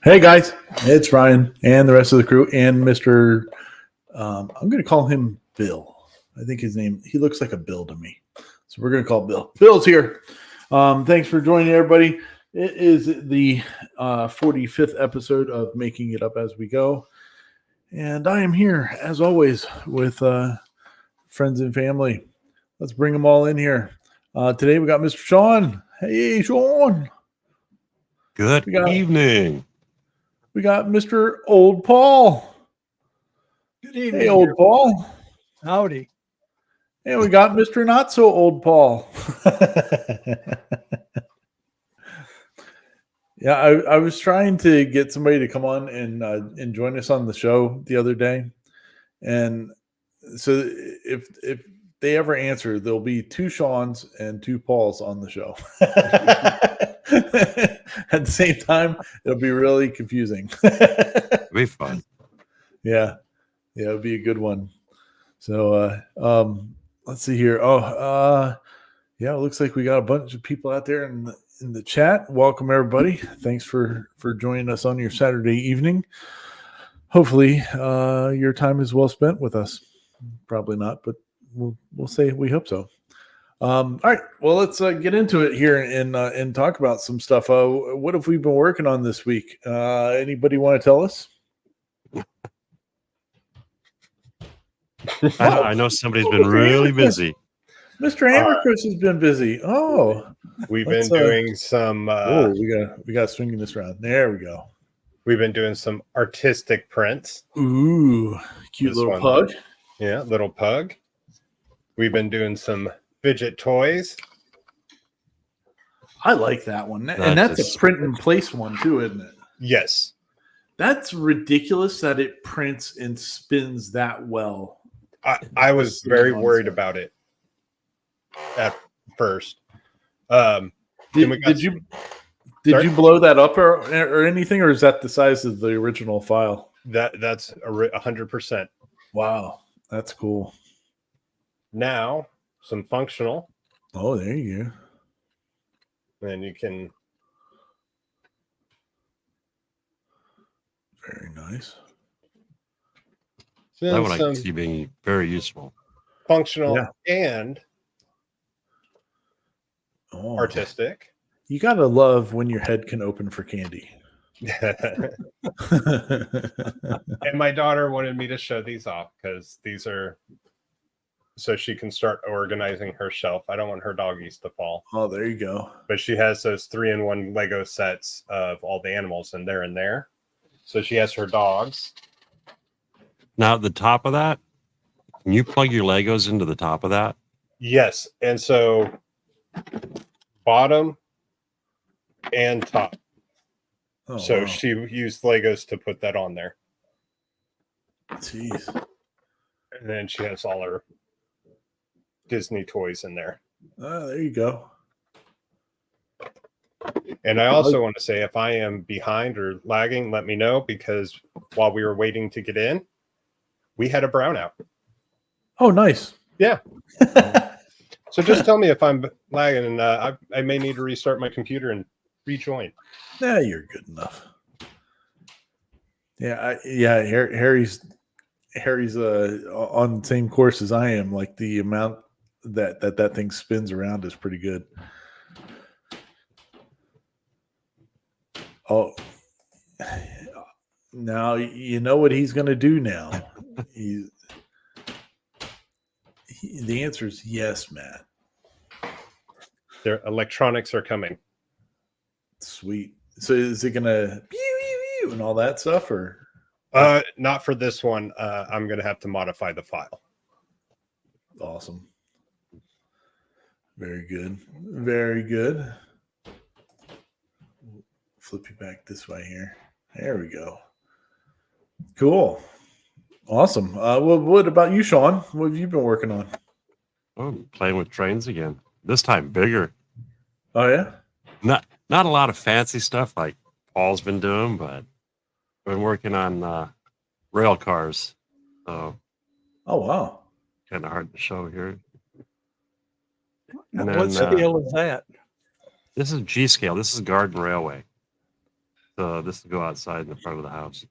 Hey guys, it's Ryan and the rest of the crew and Mr. I'm going to call him Bill. I think his name, he looks like a Bill to me. So we're going to call Bill. Bill's here. Thanks for joining everybody. It is the 45th episode of Making It Up As We Go. And I am here, as always, with friends and family. Let's bring them all in here. Today we got Mr. Sean. Hey, Sean. Good evening. We got Mr. Old Paul. Good evening. Hey, Old Paul. Howdy. And we got Mr. Not So Old Paul. Yeah, I was trying to get somebody to come on and join us on the show the other day. And so if they ever answer, there'll be 2 Seans and 2 Pauls on the show. At the same time, it'll be really confusing. It'll be fun. Yeah, it'll be a good one. So let's see here. Yeah, it looks like we got a bunch of people out there in the chat. Welcome everybody. Thanks for joining us on your Saturday evening. Hopefully your time is well spent with us. Probably not, but we'll say we hope so. All right, well, let's get into it here and talk about some stuff. What have we been working on this week? Anybody want to tell us? I know somebody's been really busy. Mr. Ambercrest has been busy. We've been doing some. We got swinging this around. There we go. We've been doing some artistic prints. Ooh, cute This little one. pug. Yeah, little pug. We've been doing some fidget toys. I like that one, and that's a print and place one too, isn't it? Yes. That's ridiculous that it prints and spins that well. I was very worried about it at first. Did you blow that up or anything, or is that the size of the original file? That's 100%. Wow, that's cool. Now some functional. Oh, there you go. And you can. Very nice. That one I can see being very useful. Functional and artistic. You gotta love when your head can open for candy. And my daughter wanted me to show these off because these are so she can start organizing her shelf. I don't want her doggies to fall. Oh, there you go. But she has those 3-in-1 Lego sets of all the animals, and they're in there. So she has her dogs. Now, at the top of that, can you plug your Legos into the top of that? Yes. And so bottom and top. Oh, So wow. she used Legos to put that on there. Jeez. And then she has all her Disney toys in there. Oh, there you go. And I also want to say, if I am behind or lagging, let me know, because while we were waiting to get in, we had a brownout. Oh, nice. Yeah. So just tell me if I'm lagging, and I may need to restart my computer and rejoin. Yeah, you're good enough. Yeah, Harry's on the same course as I am. Like the amount that thing spins around is pretty good. Oh, now you know what he's going to do now. The answer is yes, Matt. Their electronics are coming. Sweet. So is it going to pew and all that stuff, or? Not for this one. I'm going to have to modify the file. Awesome. Very good. Very good. Flip you back this way here. There we go. Cool. Awesome. Well, what about you, Sean? What have you been working on? Oh, I'm playing with trains again. This time bigger. Oh, yeah? Not a lot of fancy stuff like Paul's been doing, but I've been working on rail cars. So, oh, wow. Kind of hard to show here. What scale is that? This is G scale. This is Garden Railway. this will go outside in the front of the house.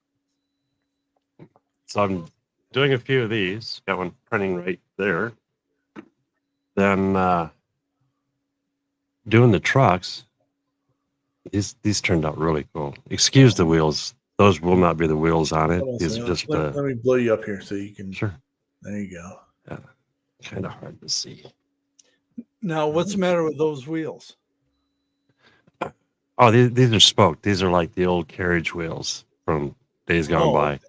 So I'm doing a few of these. Got one printing right there. Then doing the trucks. These turned out really cool. Excuse the wheels; those will not be the wheels on it. Hold on a These are second. just let me blow you up here so you can. sure. There you go. Yeah, kind of hard to see. Now, what's the matter with those wheels? Oh, these are spoked. These are like the old carriage wheels from days gone Oh, by,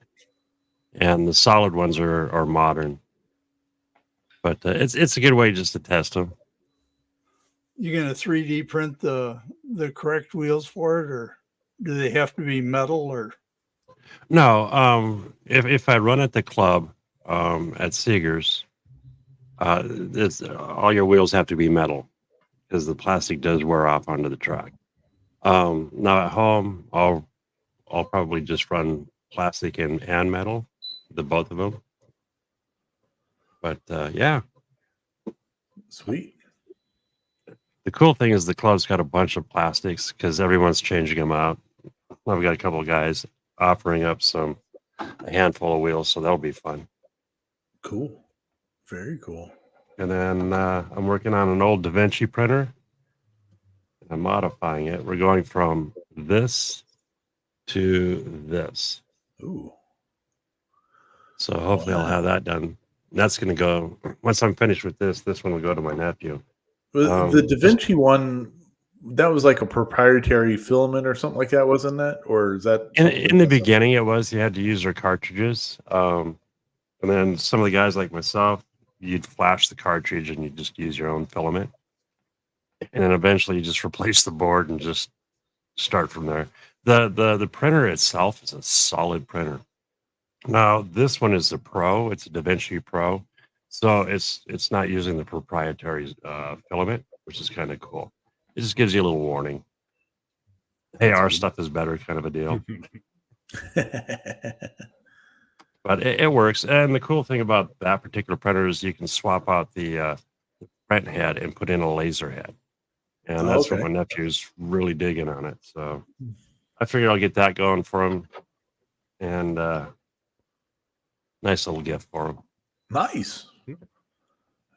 and the solid ones are modern. But it's a good way just to test them. You gonna 3D print the correct wheels for it, or do they have to be metal? Or No, if I run at the club at Seegers, all your wheels have to be metal because the plastic does wear off onto the truck. Now at home, I'll probably just run plastic and metal, the both of them. But yeah, Sweet. the cool thing is the club's got a bunch of plastics because everyone's changing them out. I've got a couple of guys offering up a handful of wheels, so that'll be fun. Cool. Very cool. And then I'm working on an old Da Vinci printer. I'm modifying it. We're going from this to this. Ooh. So hopefully I'll have that done. That's going to go, once I'm finished with this one will go to my nephew. The Da Vinci one, that was like a proprietary filament or something like that, wasn't that? Or is that In the beginning, it was, you had to use their cartridges. And then some of the guys like myself, you'd flash the cartridge and you'd just use your own filament. And then eventually you just replace the board and just start from there. The printer itself is a solid printer. Now, this one is a Pro. It's a Da Vinci Pro. So it's not using the proprietary filament, which is kind of cool. It just gives you a little warning. Hey, our stuff is better kind of a deal. But it works. And the cool thing about that particular printer is you can swap out the print head and put in a laser head. And that's what my nephew's really digging on it. So I figure I'll get that going for him. And nice little gift for him. Nice.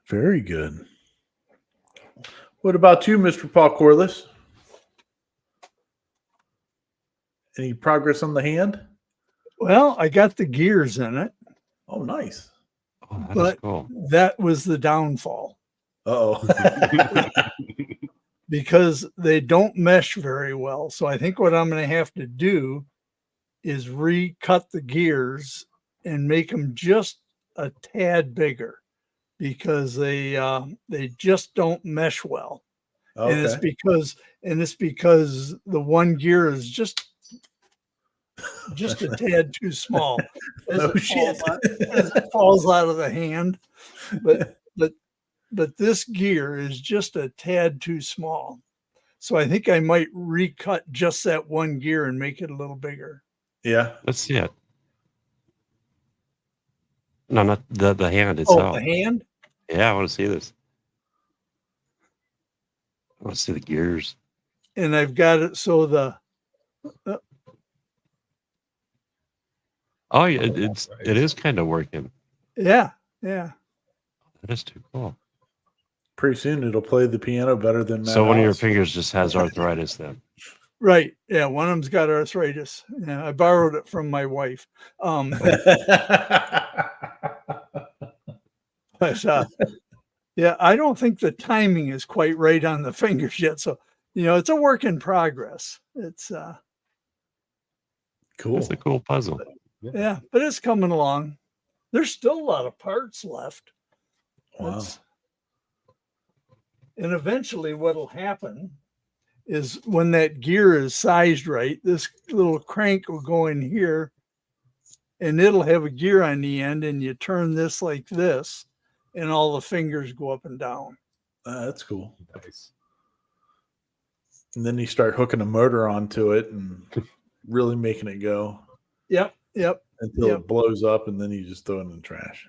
Very good. What about you, Mr. Paul Corliss? Any progress on the hand? well, I got the gears in it, Oh, nice. Oh, that is but cool. that was the downfall Uh-oh. because they don't mesh very well. So I think what I'm going to have to do is recut the gears and make them just a tad bigger because they just don't mesh well. And it's because the one gear is just a tad too small. As No it shit. as it falls out of the hand. But this gear is just a tad too small. So I think I might recut just that one gear and make it a little bigger. Yeah. Let's see it. No, not the hand Oh, itself. the hand? Yeah, I want to see this. I want to see the gears. And I've got it so Oh, yeah, it is kind of working. yeah. That is too cool. Pretty soon it'll play the piano better than Matt So one of your House. fingers just has arthritis then. Right. Yeah. One of them's got arthritis. Yeah. I borrowed it from my wife. But yeah, I don't think the timing is quite right on the fingers yet. So, it's a work in progress. It's Cool. It's a cool puzzle. yeah, but it's coming along. There's still a lot of parts left. Wow. It's- And eventually what'll happen is when that gear is sized right, this little crank will go in here and it'll have a gear on the end, and you turn this like this and all the fingers go up and down. That's cool. Nice. And then you start hooking a motor onto it and really making it go Yep. until Yep. it blows up, and then you just throw it in the trash.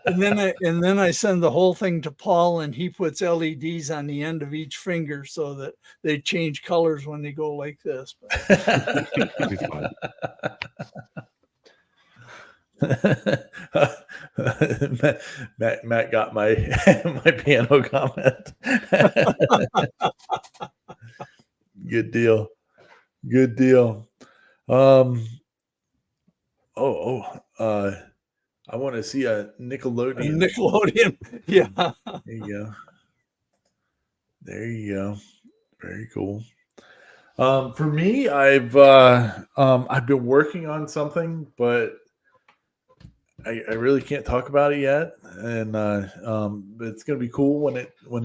and then I send the whole thing to Paul, and he puts LEDs on the end of each finger so that they change colors when they go like this. It'd be fun. Matt got my my piano comment. Good deal. Good deal. I want to see a Nickelodeon. Nickelodeon. Yeah. There you go. There you go. Very cool. For me, I've been working on something, but I really can't talk about it yet. And but it's gonna be cool when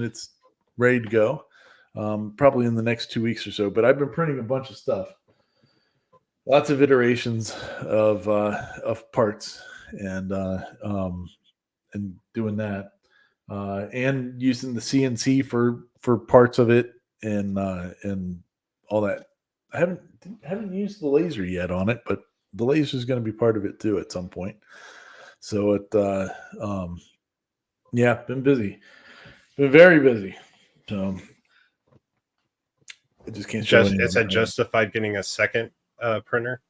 it's ready to go. Probably in the next 2 weeks or so. But I've been printing a bunch of stuff. Lots of iterations of parts and doing that and using the CNC for parts of it and all that. I haven't used the laser yet on it, but the laser is going to be part of it too at some point. So yeah, been busy, been very busy. So I just can't show Is that justified getting a second printer?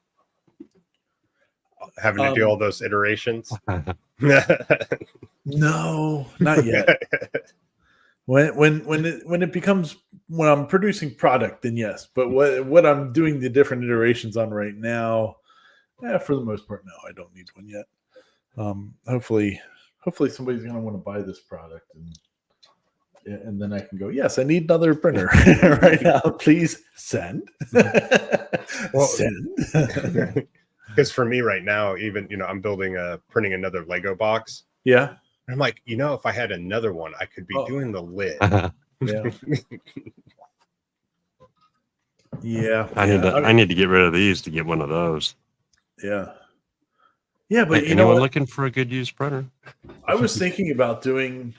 Having to do all those iterations? No, not yet. when it becomes when I'm producing product, then yes. But what I'm doing the different iterations on right now, for the most part, no, I don't need one yet. Hopefully somebody's gonna want to buy this product and then I can go, yes, I need another printer right now. Please send. Send. Because for me right now, even I'm printing another Lego box. Yeah. And I'm like, if I had another one, I could be doing the lid. Yeah. Yeah. I need to get rid of these to get one of those. Yeah. Yeah, but anyone looking for a good used printer? I was thinking about doing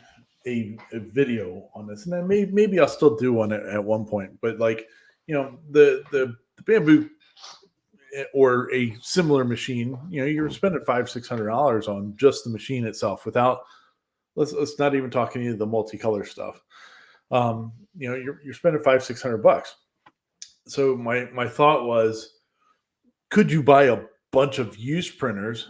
a video on this, and then maybe I'll still do one at one point. But the Bamboo or a similar machine, you're spending $500-600 on just the machine itself without let's not even talk any of the multicolor stuff. You're spending $500-600. So my thought was, could you buy a bunch of used printers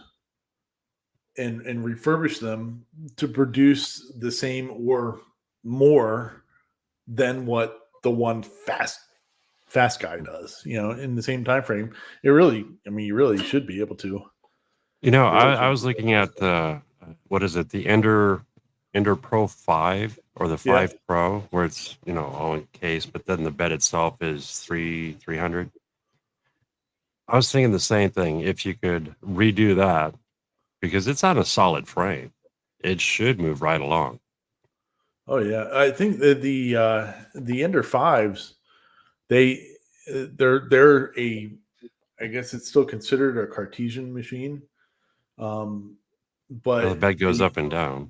and refurbish them to produce the same or more than what the one fast guy does, in the same time frame? You really should be able to. I was looking at what is it, the Ender Pro 5 or the 5 Pro, where it's all in case, but then the bed itself is $300. I was thinking the same thing. If you could redo that, because it's on a solid frame, it should move right along. Oh yeah, I think that the Ender 5s, they're a, I guess it's still considered a Cartesian machine, but the bed goes up and down.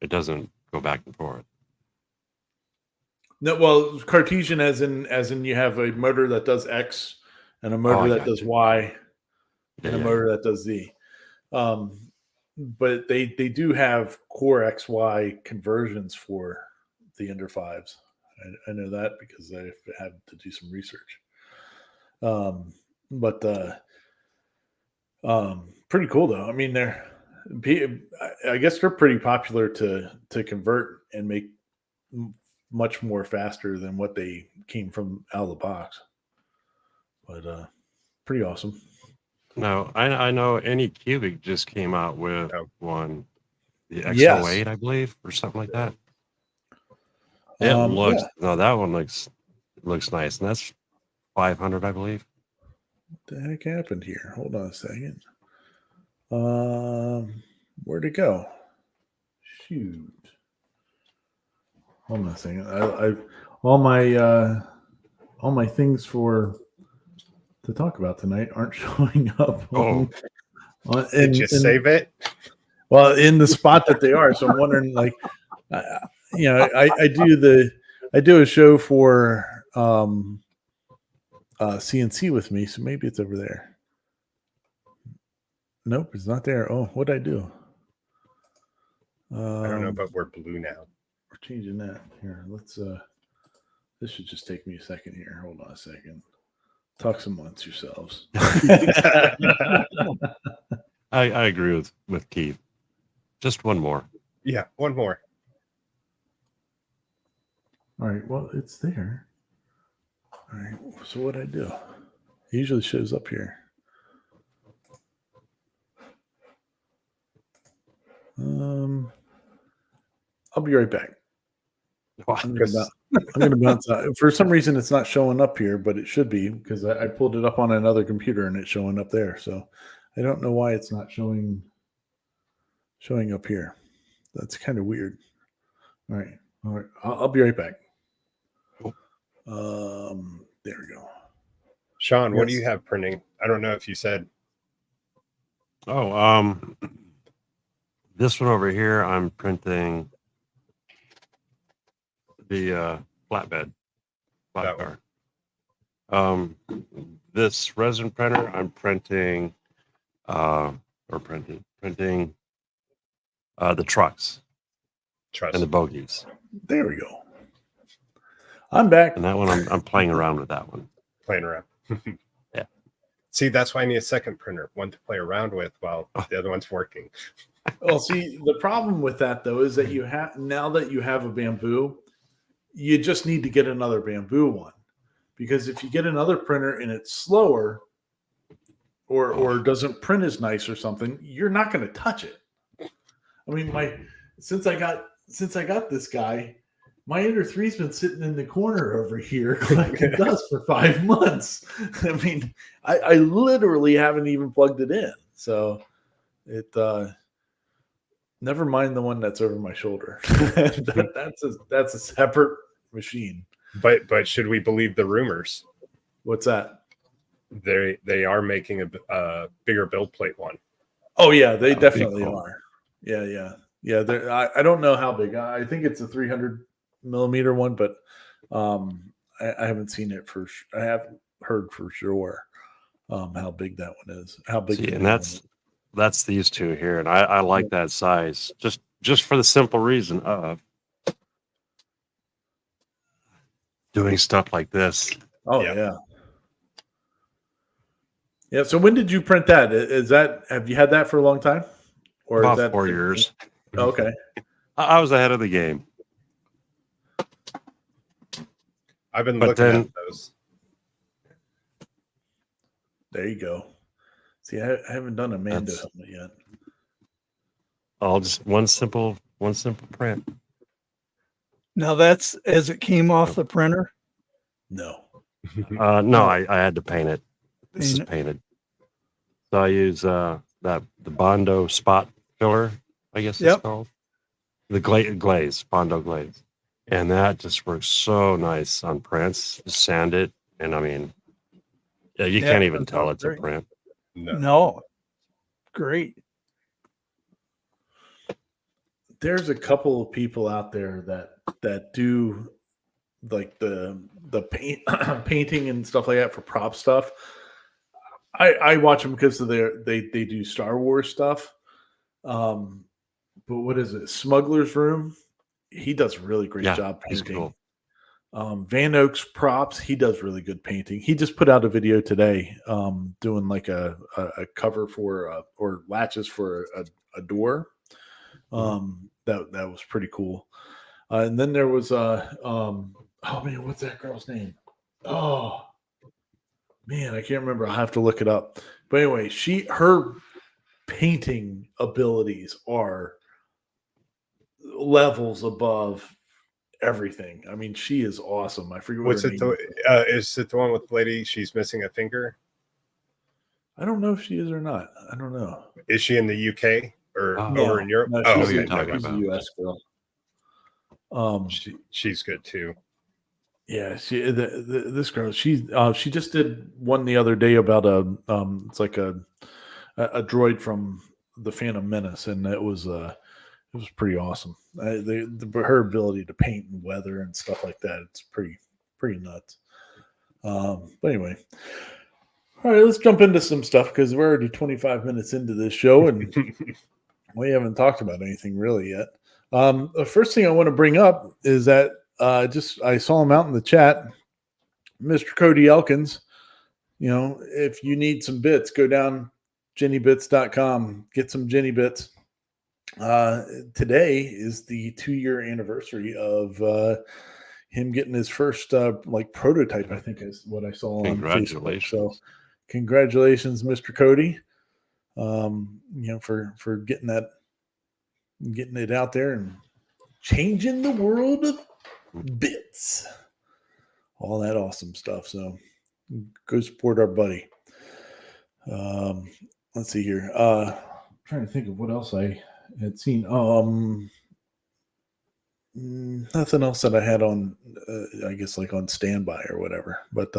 It doesn't go back and forth. No, well, Cartesian as in you have a motor that does X and a motor that does Y and a motor that does Z. But they do have core XY conversions for the Ender 5s. I know that because I had to do some research. But pretty cool though. I mean, I guess they're pretty popular to convert and make much more faster than what they came from out of the box. But pretty awesome. No, I know Anycubic just came out with one, the X08, I believe, or something like that. It looks that one looks nice, and that's $500, I believe. What the heck happened here? Hold on a second. Where'd it go? Shoot. Hold on a second. I all my things to talk about tonight aren't showing up. Did you save it? Well, in the spot that they are. So I'm wondering, like, I do a show for CNC with me, so maybe it's over there. Nope, it's not there. Oh, what'd I do? I don't know, but we're blue now. We're changing that here. Let's this should just take me a second here. Hold on a second. Talk amongst yourselves. I agree with Keith. Just one more. Yeah, one more. All right. Well, it's there. All right. So what I do? It usually shows up here. I'll be right back. I'm gonna bounce out. For some reason, it's not showing up here, but it should be because I pulled it up on another computer and it's showing up there. So I don't know why it's not showing up here. That's kind of weird. All right. I'll be right back. There we go. Sean, what do you have printing? I don't know if you said. Oh, this one over here, I'm printing the flatbed. Flat car. This resin printer, I'm printing printing the trucks and the bogies. There we go. I'm back. And that one, I'm playing around with that one. Playing around. Yeah. See, that's why I need a second printer, one to play around with while the other one's working. Well, see, the problem with that though is that now that you have a bamboo, you just need to get another bamboo one, because if you get another printer and it's slower or doesn't print as nice or something, you're not going to touch it. I mean, since I got this guy, my Ender 3's been sitting in the corner over here collecting dust for 5 months. I mean, I literally haven't even plugged it in. So it never mind the one that's over my shoulder. That's a separate machine. But should we believe the rumors? What's that? They are making a bigger build plate one. Oh yeah, they definitely are. Yeah. I don't know how big. I think it's a 300 millimeter one, but I haven't seen it I haven't heard for sure how big that one is. How big? See, and that's these two here, and I like that size just for the simple reason of doing stuff like this. Oh yeah. Yeah. So when did you print that? Have you had that for a long time? Or About is that 4 years. Okay. I was ahead of the game. I've been looking at those. There you go. See, I haven't done a Mando helmet yet. All just one simple print. Now that's as it came off the printer. No. No, I had to paint it. This is painted. So I use the Bondo spot filler, I guess it's called. The glaze, Bondo glaze. And that just works so nice on prints. Just sand it. And I mean, you can't even tell it's a print. No. Great. There's a couple of people out there that do like the painting and stuff like that for prop stuff. I watch them because of they do Star Wars stuff. But what is it? Smuggler's Room. He does a really great job painting. Cool. Van Oak's props. He does really good painting. He just put out a video today, doing like a cover for or latches for a door. That was pretty cool. And then there was oh man, what's that girl's name? Oh man, I can't remember. I'll have to look it up. But anyway, her painting abilities are levels above everything. I mean, she is awesome. I forget what's it. Is it the one with the lady? She's missing a finger. I don't know if she is or not. I don't know. Is she in the UK or over in Europe? No, she's a US girl. She's good too. Yeah, this girl, she just did one the other day about it's like a droid from the Phantom Menace, and it was pretty awesome. Her ability to paint and weather and stuff like that, it's pretty nuts. But anyway, all right, let's jump into some stuff because we're already 25 minutes into this show and we haven't talked about anything really yet. The first thing I want to bring up is that I saw him out in the chat, Mr. Cody Elkins. You know, if you need some bits, go down jinnybits.com, get some Jinny Bits. Today is the 2-year anniversary of him getting his first like prototype, I think is what I saw on Facebook. So congratulations, Mr. Cody. You know, for getting it out there and changing the world of bits. All that awesome stuff. So go support our buddy. Let's see here. I'm trying to think of what else I had seen. Nothing else that I had on, I guess, like on standby or whatever. But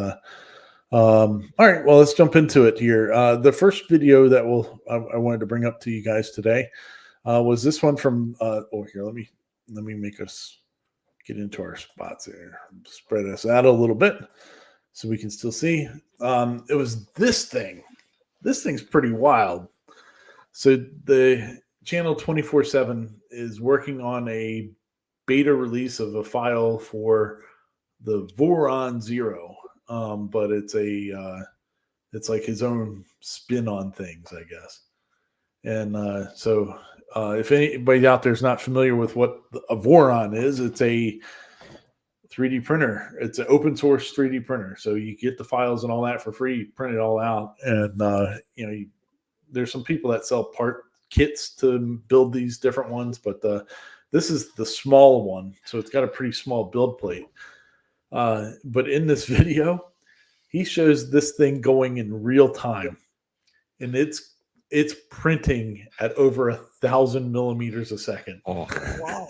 all right, well, let's jump into it here. The first video that I wanted to bring up to you guys today was this one from. Here, let me make us get into our spots here. Spread us out a little bit so we can still see. It was this thing. This thing's pretty wild. So the channel 24/7 is working on a beta release of a file for the Voron Zero, but it's like his own spin on things, I guess. And so if anybody out there is not familiar with what a Voron is, it's a 3D printer. It's an open source 3D printer. So you get the files and all that for free, print it all out. And, you know, there's some people that sell part kits to build these different ones, but this is the small one. So it's got a pretty small build plate. But in this video, he shows this thing going in real time, and it's printing at over 1,000 millimeters a second. Oh, Wow.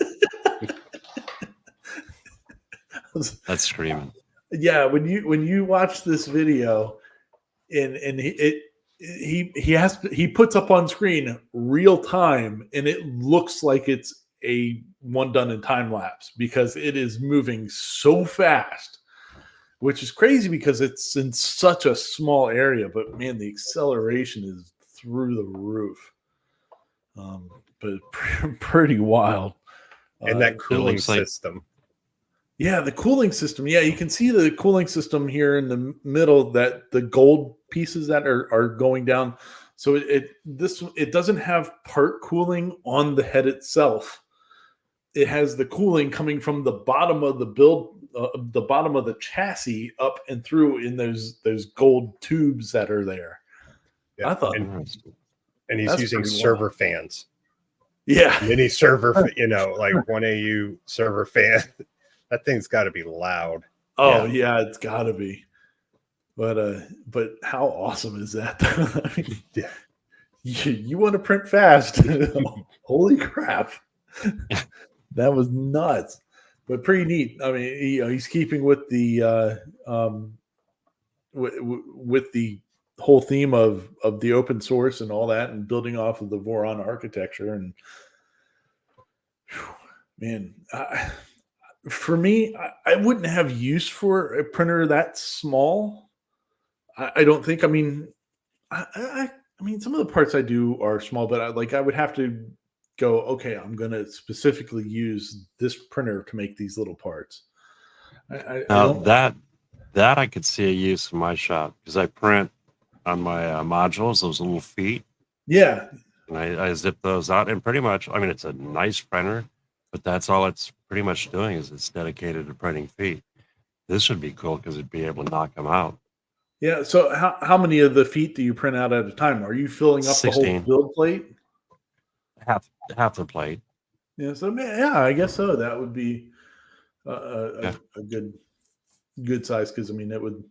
that's screaming. Yeah, when you watch this video, and he puts up on screen real time, and it looks like it's a one done in time lapse because it is moving so fast, which is crazy because it's in such a small area. But man, the acceleration is through the roof. But pretty wild. And that cooling system. Yeah, the cooling system. Yeah, you can see the cooling system here in the middle, that the gold pieces that are going down. So it doesn't have part cooling on the head itself. It has the cooling coming from the bottom of the build, the bottom of the chassis up and through in those gold tubes that are there. Yeah. I thought, and he's using server fans. Yeah, mini server, you know, like 1AU server fan. That thing's got to be loud. Oh yeah, it's got to be. But how awesome is that? I mean, yeah. You want to print fast? Holy crap! That was nuts, but pretty neat. I mean, he's keeping with the with the whole theme of the open source and all that, and building off of the Voron architecture. And man, for me, I wouldn't have use for a printer that small. I don't think. I mean, I mean, some of the parts I do are small, but I would have to go, okay, I'm going to specifically use this printer to make these little parts. That I could see a use in my shop because I print on my modules, those little feet. Yeah. And I zip those out, and pretty much, I mean, it's a nice printer, but that's all it's pretty much doing is it's dedicated to printing feet. This would be cool because it'd be able to knock them out. Yeah. So how many of the feet do you print out at a time? Are you filling up 16. the whole build plate? Half the plate. Yeah. So yeah, I guess so. That would be a good size, because I mean it would.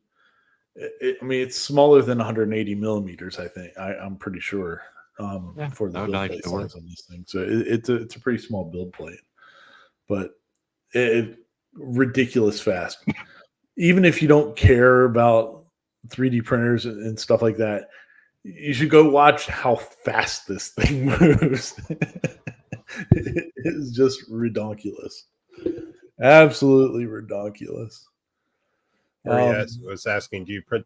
I mean, it's smaller than 180 millimeters. I think I'm pretty sure for the build plate size on this thing. So it's a pretty small build plate, but it ridiculous fast. Even if you don't care about 3D printers and stuff like that, you should go watch how fast this thing moves. It is just ridiculous. Absolutely ridiculous. Was asking, do you print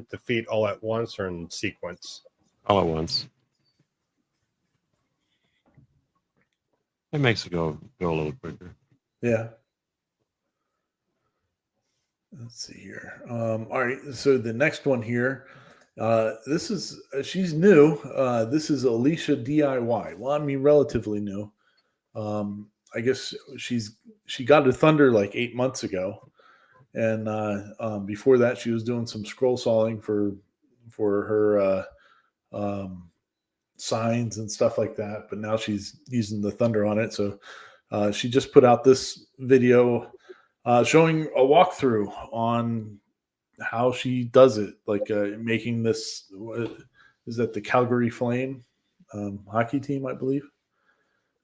the feet all at once or in sequence? All at once. It makes it go a little quicker. Yeah. Let's see here. All right. So the next one here, this is she's new. This is Alicia DIY. Well, I mean, relatively new. I guess she got a Thunder like 8 months ago, and before that, she was doing some scroll sawing for her signs and stuff like that. But now she's using the Thunder on it. So she just put out this video showing a walkthrough on how she does it, like making this. Is that the Calgary Flame hockey team, I believe?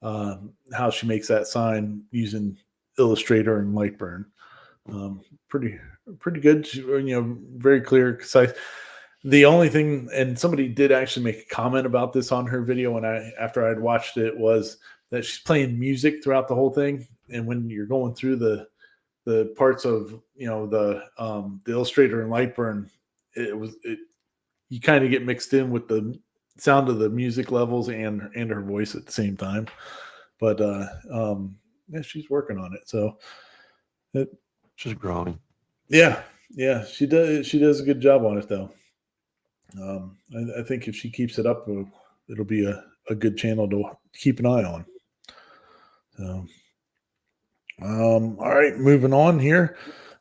How she makes that sign using Illustrator and Lightburn. Pretty good. Very clear, concise. The only thing, and somebody did actually make a comment about this on her video when after I'd watched it, was that she's playing music throughout the whole thing, and when you're going through the parts of the Illustrator and Lightburn, you kind of get mixed in with the sound of the music levels and her voice at the same time. But yeah, she's working on it. So She's growing. yeah, she does a good job on it though. I think if she keeps it up, it'll be a good channel to keep an eye on. So all right, moving on here.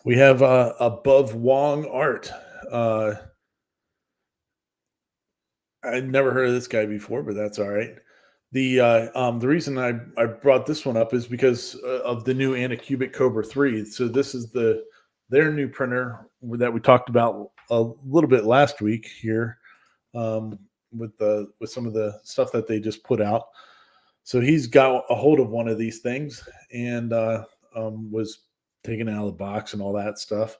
We have Above Wong Art. I'd never heard of this guy before, but that's all right. The reason I brought this one up is because of the new Anycubic Cobra 3. So this is their new printer that we talked about a little bit last week here, with some of the stuff that they just put out. So he's got a hold of one of these things and was taken out of the box and all that stuff.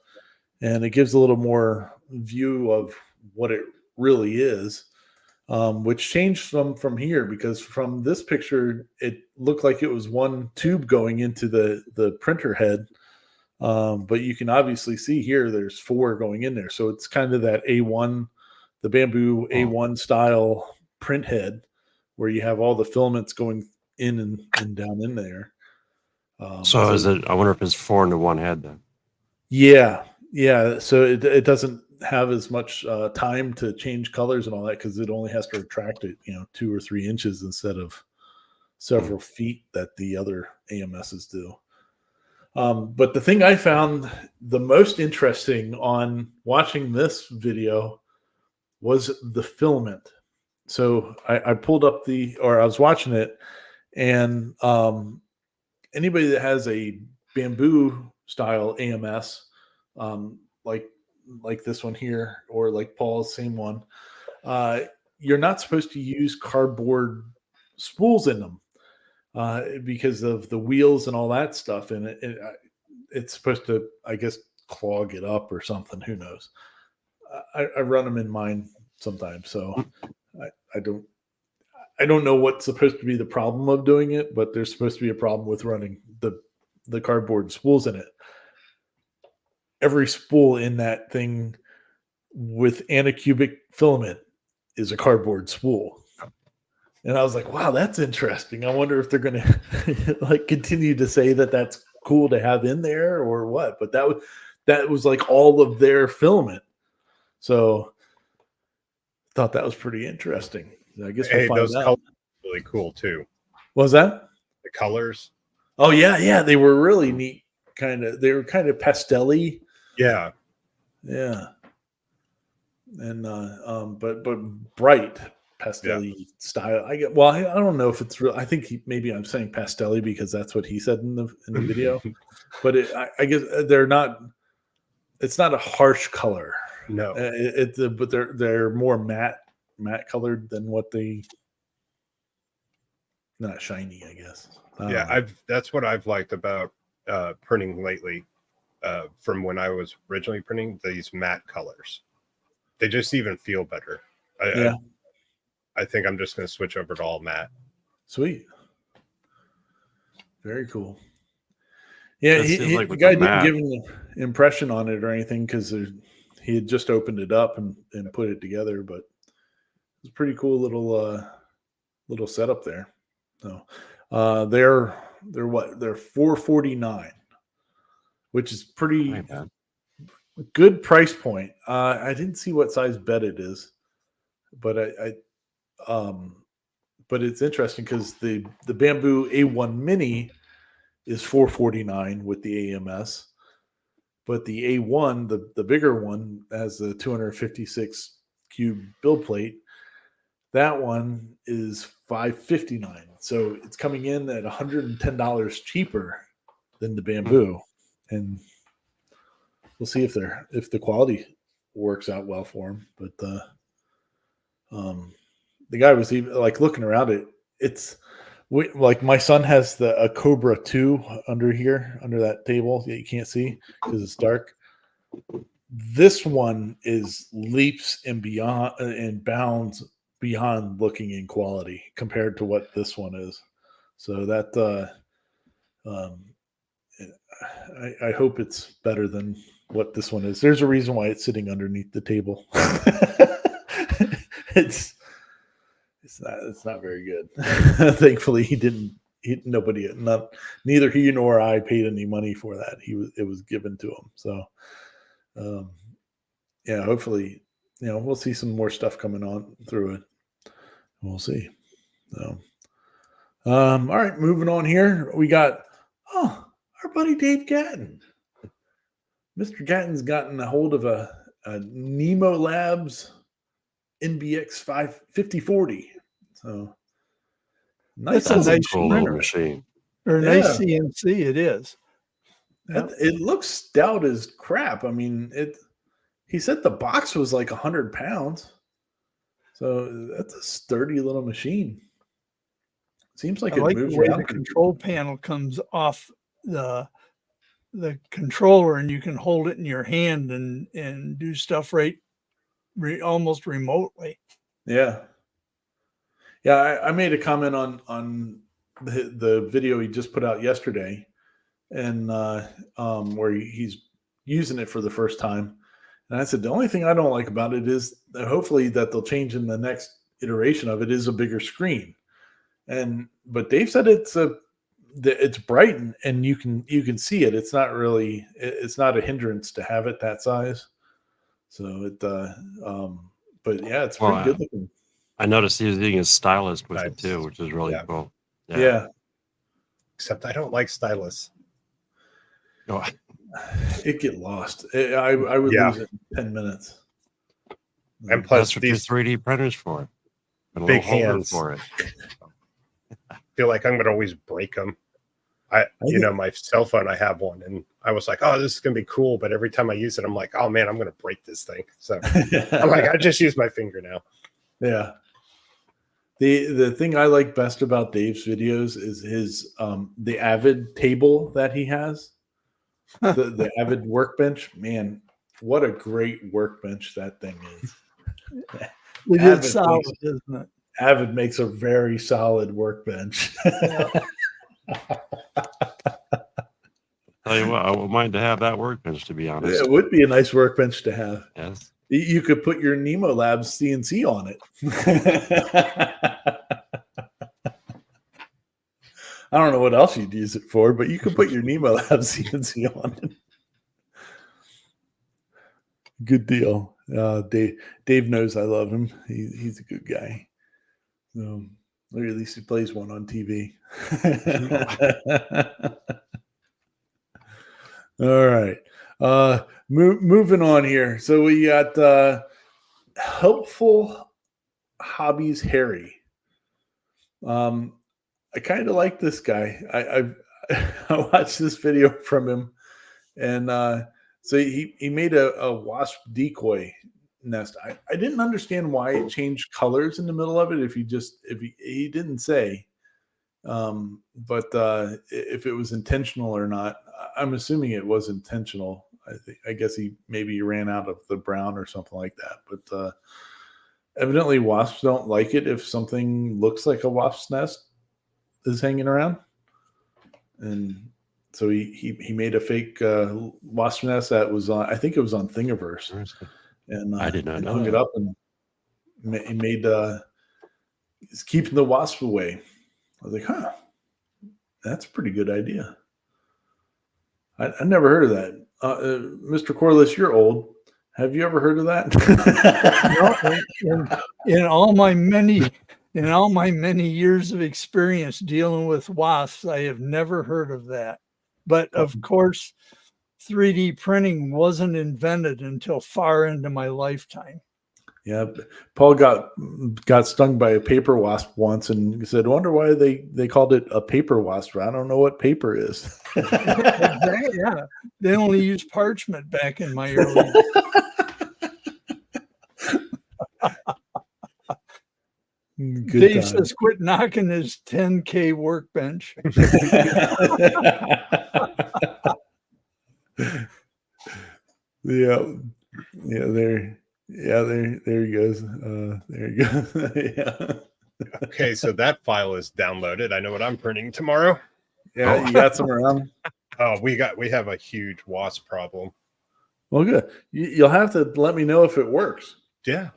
And it gives a little more view of what it really is, which changed from here, because from this picture, it looked like it was one tube going into the printer head. But you can obviously see here, there's 4 going in there. So it's kind of that A1, the bamboo A1 style print head, where you have all the filaments going in and down in there. So is it? I wonder if it's 4 into 1 head then. Yeah. So it doesn't have as much time to change colors and all that, because it only has to retract it, 2 or 3 inches instead of several feet that the other AMSs do. But the thing I found the most interesting on watching this video was the filament. So I pulled up I was watching it, and anybody that has a bamboo style AMS, like this one here, or like Paul's same one, you're not supposed to use cardboard spools in them because of the wheels and all that stuff. And it's supposed to, I guess, clog it up or something. Who knows? I run them in mine sometimes, so I don't know what's supposed to be the problem of doing it, but there's supposed to be a problem with running the cardboard spools in it. Every spool in that thing with Anycubic filament is a cardboard spool. And I was like, wow, that's interesting. I wonder if they're going to like continue to say that that's cool to have in there or what. But that was like all of their filament. So I thought that was pretty interesting. I guess we'll find those out. colors are really cool too. What was that? The colors. Oh yeah, they were really neat. They were kind of pastel-y. Yeah. And but bright pastel-y style. I don't know if it's real. I think maybe I'm saying pastel-y because that's what he said in the video. But I guess they're not. It's not a harsh color. No. But they're more matte colored than what they. Not shiny, I guess. That's what I've liked about printing lately. From when I was originally printing, these matte colors, they just even feel better. I think I'm just going to switch over to all matte. Sweet. Very cool. Yeah, the guy didn't give an impression on it or anything because he had just opened it up and put it together, but it's a pretty cool little setup there. So They're what? They're $449, which is pretty Not bad. good price point. I didn't see what size bed it is, but but it's interesting because the Bamboo A1 Mini is $449 with the AMS, but the A1, the bigger one, has the 256 cube build plate. That one is $559. So it's coming in at $110 cheaper than the Bamboo, and we'll see if the quality works out well for him. But the guy was even like looking around it. It's like my son has a Cobra 2 under here, under that table that you can't see because it's dark. This one is leaps and beyond and bounds beyond looking in quality compared to what this one is. So that I hope it's better than what this one is. There's a reason why it's sitting underneath the table. It's not very good. Thankfully, neither he nor I paid any money for that. It was given to him. So, yeah, hopefully, we'll see some more stuff coming on through it. We'll see. So, all right, moving on here. We got our buddy Dave Gatton. Mr. Gatton's gotten a hold of a Nemo Labs NBX 5040. So nice. That's a nice Cool little printer. machine. Or a nice CNC it is. It looks stout as crap. I mean, he said the box was like 100 pounds. So that's a sturdy little machine. Seems like I like moves the way around. the control panel comes off the controller, and you can hold it in your hand and do stuff almost remotely. Yeah. Yeah, I made a comment on the video he just put out yesterday, and where he's using it for the first time. And I said, the only thing I don't like about it is that hopefully that they'll change in the next iteration of it is a bigger screen. But Dave said it's bright and you can see it. It's not a hindrance to have it that size. So but yeah, it's pretty good looking. I noticed he was using his stylus with it too, which is really cool. Yeah. Except I don't like stylus. Oh, It get lost. I would lose it in 10 minutes. And plus, that's what your 3D printers for. Big hands for it. I feel like I'm going to always break them. My cell phone, I have one, and I was like, oh, this is going to be cool. But every time I use it, I'm like, oh man, I'm going to break this thing. So I'm like, I just use my finger now. Yeah. The thing I like best about Dave's videos is his the Avid table that he has. The Avid workbench, man, what a great workbench that thing is. It is solid, isn't it? Avid makes a very solid workbench. Yeah. Tell you what, I would mind to have that workbench, to be honest. It would be a nice workbench to have. Yes. You could put your Nemo Labs CNC on it. I don't know what else you'd use it for, but you could put your Nemo Labs CNC on it. Good deal. Dave knows I love him. He's a good guy. Or at least he plays one on TV. All right. Moving on here. So we got Helpful Hobbies Harry. I kind of like this guy. I watched this video from him, and so he made a wasp decoy nest. I didn't understand why it changed colors in the middle of it. If he didn't say, but if it was intentional or not, I'm assuming it was intentional. I guess he ran out of the brown or something like that. But evidently, wasps don't like it if something looks like a wasp's nest is hanging around, and so he made a fake wasp nest that was on. I think it was on Thingiverse, and I did not know hung that. it up, and he made he's keeping the wasp away. I was like, huh, That's a pretty good idea. I never heard of that. Mr. Corliss, you're old. Have you ever heard of that? in all my many years of experience dealing with wasps, I have never heard of that. But of course, 3D printing wasn't invented until far into my lifetime. Yeah, Paul got stung by a paper wasp once, and he said, "Wonder why they called it a paper wasp. I don't know what paper is." Exactly, yeah, they only used parchment back in my early days. Dave says, "Quit knocking his 10K workbench." Yeah, there he goes. There he goes. Yeah. Okay, so that file is downloaded. I know what I'm printing tomorrow. Yeah, you got some around. Oh, we have a huge wasp problem. Well, good. You'll have to let me know if it works. Yeah.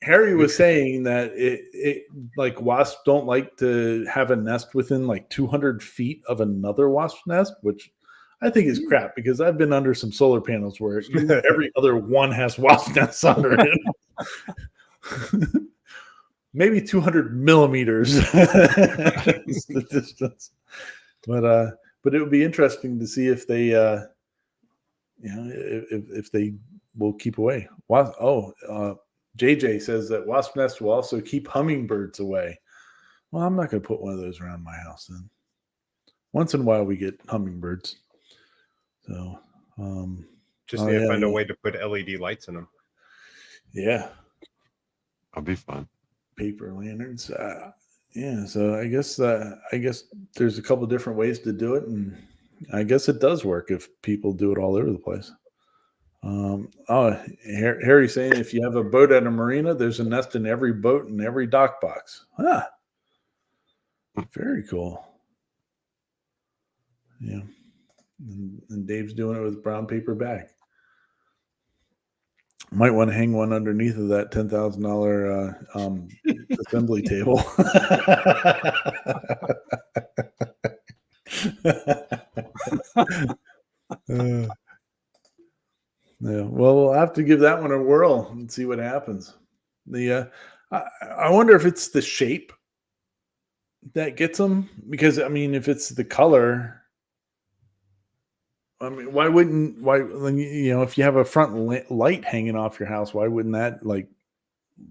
Harry was saying that it like wasps don't like to have a nest within like 200 feet of another wasp nest, which I think is crap because I've been under some solar panels where every other one has wasp nests under it. Maybe 200 millimeters is the distance, but it would be interesting to see if they, if they will keep away. JJ says that wasp nests will also keep hummingbirds away. Well, I'm not going to put one of those around my house then. Once in a while we get hummingbirds. So just need to find a way to put LED lights in them. Yeah. That'll be fun. Paper lanterns. Yeah, so I guess there's a couple different ways to do it, and I guess it does work if people do it all over the place. Harry's saying if you have a boat at a marina, there's a nest in every boat and every dock box. Very cool. Yeah, and Dave's doing it with a brown paper bag. Might want to hang one underneath of that $10,000 assembly table. Yeah, well, we'll have to give that one a whirl and see what happens. I wonder if it's the shape that gets them, because I mean, if it's the color, I mean, if you have a front light hanging off your house, why wouldn't that like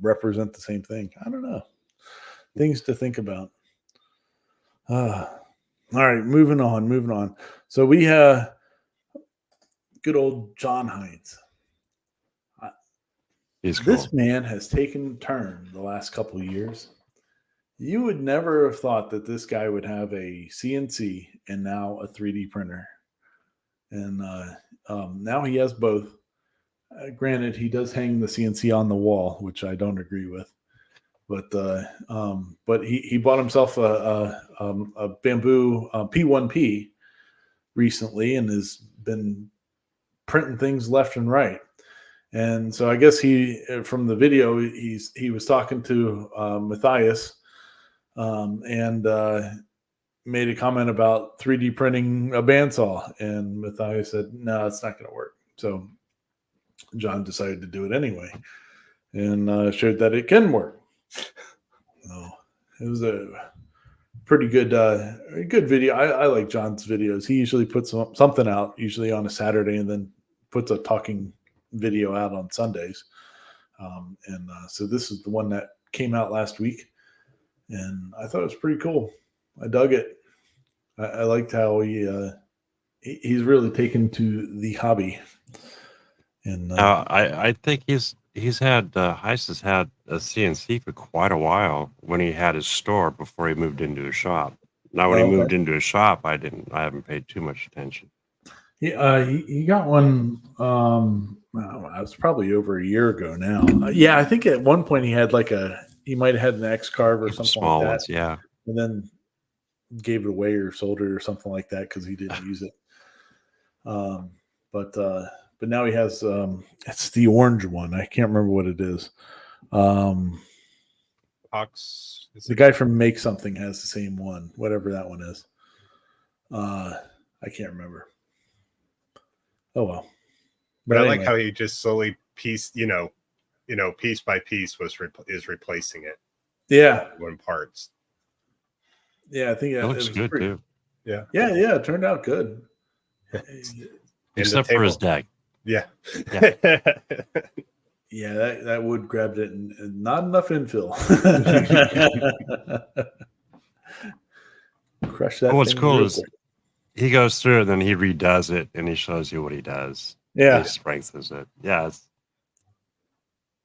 represent the same thing? I don't know. Things to think about. All right, moving on. So we have good old John Hines. This man has taken a turn the last couple of years. You would never have thought that this guy would have a CNC and now a 3D printer. And now he has both. Granted, he does hang the CNC on the wall, which I don't agree with. But he bought himself a bamboo P1P recently and has been printing things left and right. And so I guess from the video, he was talking to Matthias and made a comment about 3D printing a bandsaw, and Matthias said, "No, it's not going to work." So John decided to do it anyway, and showed that it can work. So it was a pretty good video. I like John's videos. He usually puts something out, usually on a Saturday, and then puts a talking video out on Sundays. So this is the one that came out last week, and I thought it was pretty cool. I dug it. I liked how he's really taken to the hobby. And I think Heist has had a CNC for quite a while when he had his store before he moved into his shop. Now when he moved into his shop, I haven't paid too much attention. He got one. It was probably over a year ago now. Yeah, I think at one point he might have had an X-Carve or something small like that. Ones, yeah. And then gave it away or sold it or something like that because he didn't use it. But now he has it's the orange one. I can't remember what it is. Pox. The guy from Make Something has the same one, whatever that one is. I can't remember. Oh well. But I anyway. like how he just slowly piece by piece is replacing it. Yeah. In parts. Yeah, I think It looks good too. Yeah. Yeah, it turned out good. Except for his deck. Yeah. Yeah, that wood grabbed it and not enough infill. Crush that. What's thing cool real is quick. he goes through and then he redoes it and he shows you what he does. Yeah. He strengthens it. Yeah.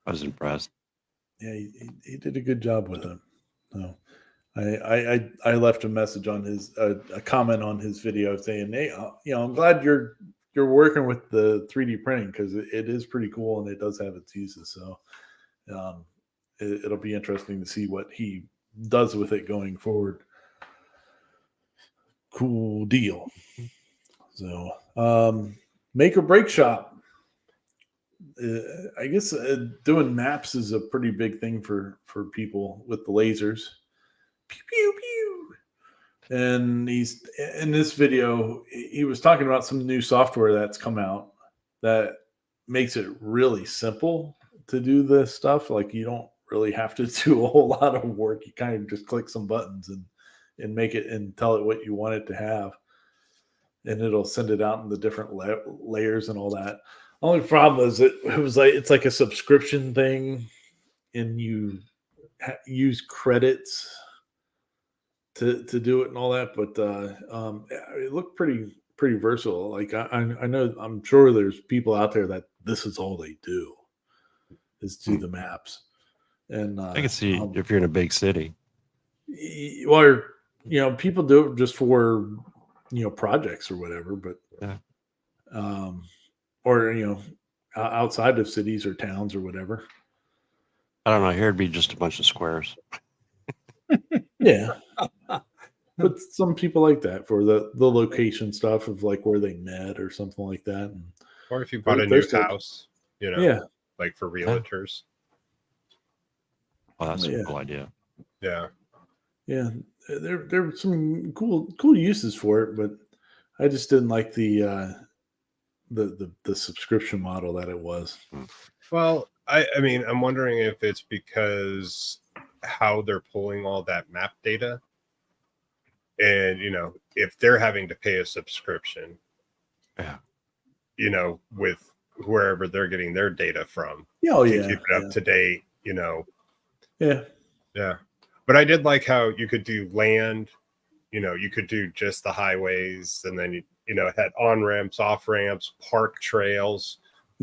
I was impressed. Yeah, he did a good job with it. So I left a message on his a comment on his video saying, hey, I'm glad you're working with the 3D printing because it is pretty cool and it does have its uses. So it'll be interesting to see what he does with it going forward. Cool deal. So make or break shop. I guess doing maps is a pretty big thing for people with the lasers. Pew pew pew. And he's in this video. He was talking about some new software that's come out that makes it really simple to do this stuff. Like you don't really have to do a whole lot of work. You kind of just click some buttons and make it and tell it what you want it to have, and it'll send it out in the different layers and all that. Only problem is it's like a subscription thing, and you use credits to do it and all that. But it looked pretty versatile. Like I know, I'm sure there's people out there that this is all they do is do the maps. And I can see if you're in a big city. Well, people do it just for projects or whatever, but yeah. Or outside of cities or towns or whatever. I don't know. Here it'd be just a bunch of squares. Yeah. But some people like that for the location stuff of like where they met or something like that. Or if you bought a new house, yeah, like for realtors. Well, that's a cool idea. Yeah. Yeah. There were some cool uses for it, but I just didn't like the subscription model that it was. Well, I mean, I'm wondering if it's because how they're pulling all that map data, and if they're having to pay a subscription, with wherever they're getting their data from, to keep it up to date, yeah. But I did like how you could do land, you could do just the highways, and then it had on ramps, off ramps, park trails.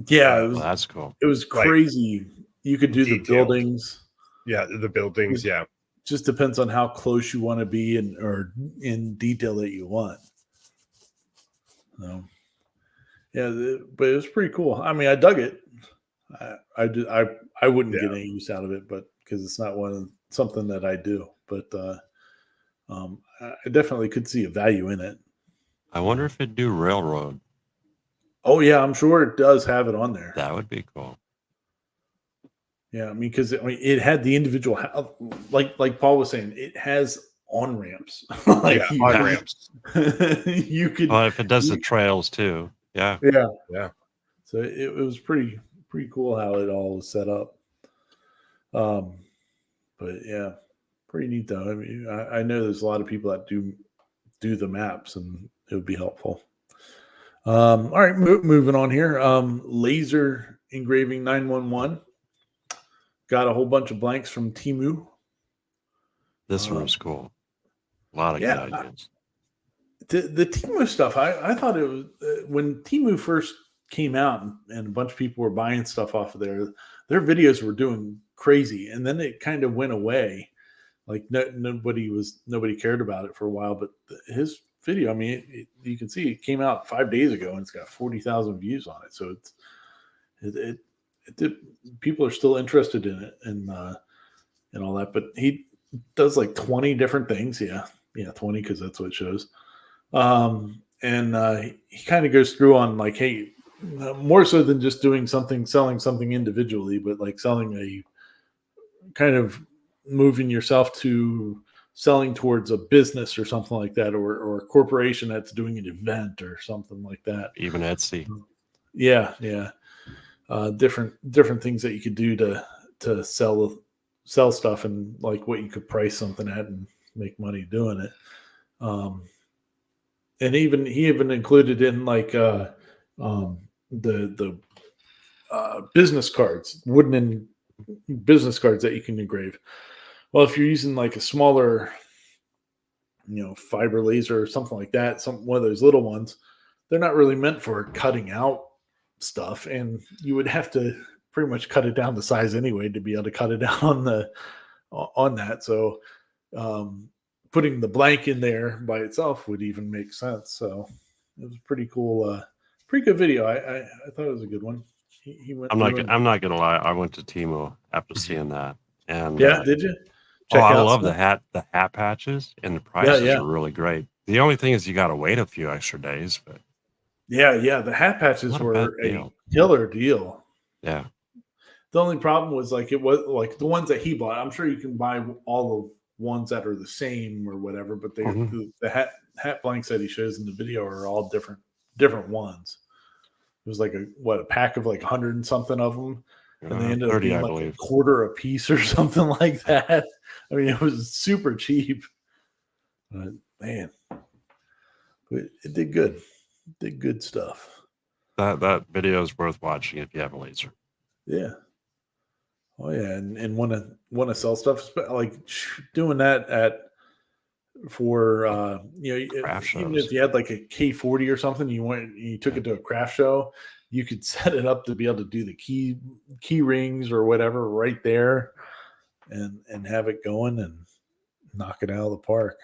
Yeah, that's cool. It was crazy. You could do detailed. The buildings. Yeah, the buildings. Yeah, just depends on how close you want to be or in detail that you want. So, yeah, but it was pretty cool. I mean, I dug it. I wouldn't get any use out of it, but because it's not something that I do. But I definitely could see a value in it. I wonder if it'd do railroad. Oh yeah, I'm sure it does have it on there. That would be cool. Yeah, I mean, because it had the individual, like Paul was saying, it has on ramps. On ramps. You could. Well, if it does the trails too, yeah. So it was pretty cool how it all was set up. But yeah, pretty neat though. I mean, I know there's a lot of people that do the maps, and it would be helpful. All right, moving on here. Laser engraving 911. Got a whole bunch of blanks from Temu. This one was cool. A lot of good ideas. The Temu stuff, I thought it was when Temu first came out and a bunch of people were buying stuff off of there. Their videos were doing crazy, and then it kind of went away. Like nobody cared about it for a while. But his video, I mean, you can see it came out 5 days ago, and it's got 40,000 views on it. So people are still interested in it and all that. But he does like 20 different things. Yeah, 20 because that's what it shows. And he kind of goes through on like, hey, more so than just selling something individually, but like selling a kind of moving yourself to selling towards a business or something like that, or a corporation that's doing an event or something like that. Even Etsy. Yeah. Different things that you could do to sell stuff, and like what you could price something at and make money doing it. And he even included in like the business cards, wooden business cards that you can engrave. Well, if you're using like a smaller, fiber laser or something like that, one of those little ones, they're not really meant for cutting out stuff, and you would have to pretty much cut it down to size anyway to be able to cut it down on that. So putting the blank in there by itself would even make sense. So it was pretty cool, pretty good video. I thought it was a good one. He went. I'm not gonna lie. I went to Timo after seeing that, and did you? I love the hat patches, and the prices Yeah. are really great. The only thing is you got to wait a few extra days, but yeah, the hat patches not a were bad a deal. killer deal. Yeah. The only problem was like it was like the ones that he bought. I'm sure you can buy all the ones that are the same or whatever, but the hat blanks that he shows in the video are all different ones. It was like a pack of like 100 and something of them, and they ended up 30, being I like believe. a quarter a piece or something like that. I mean, it was super cheap. But man, it did good. Did good stuff. That video is worth watching if you have a laser. Yeah. Oh yeah, and want to sell stuff like doing that for Craft even shows. if you had like a K40 or something, you took it to a craft show, you could set it up to be able to do the key rings or whatever right there, and have it going and knock it out of the park.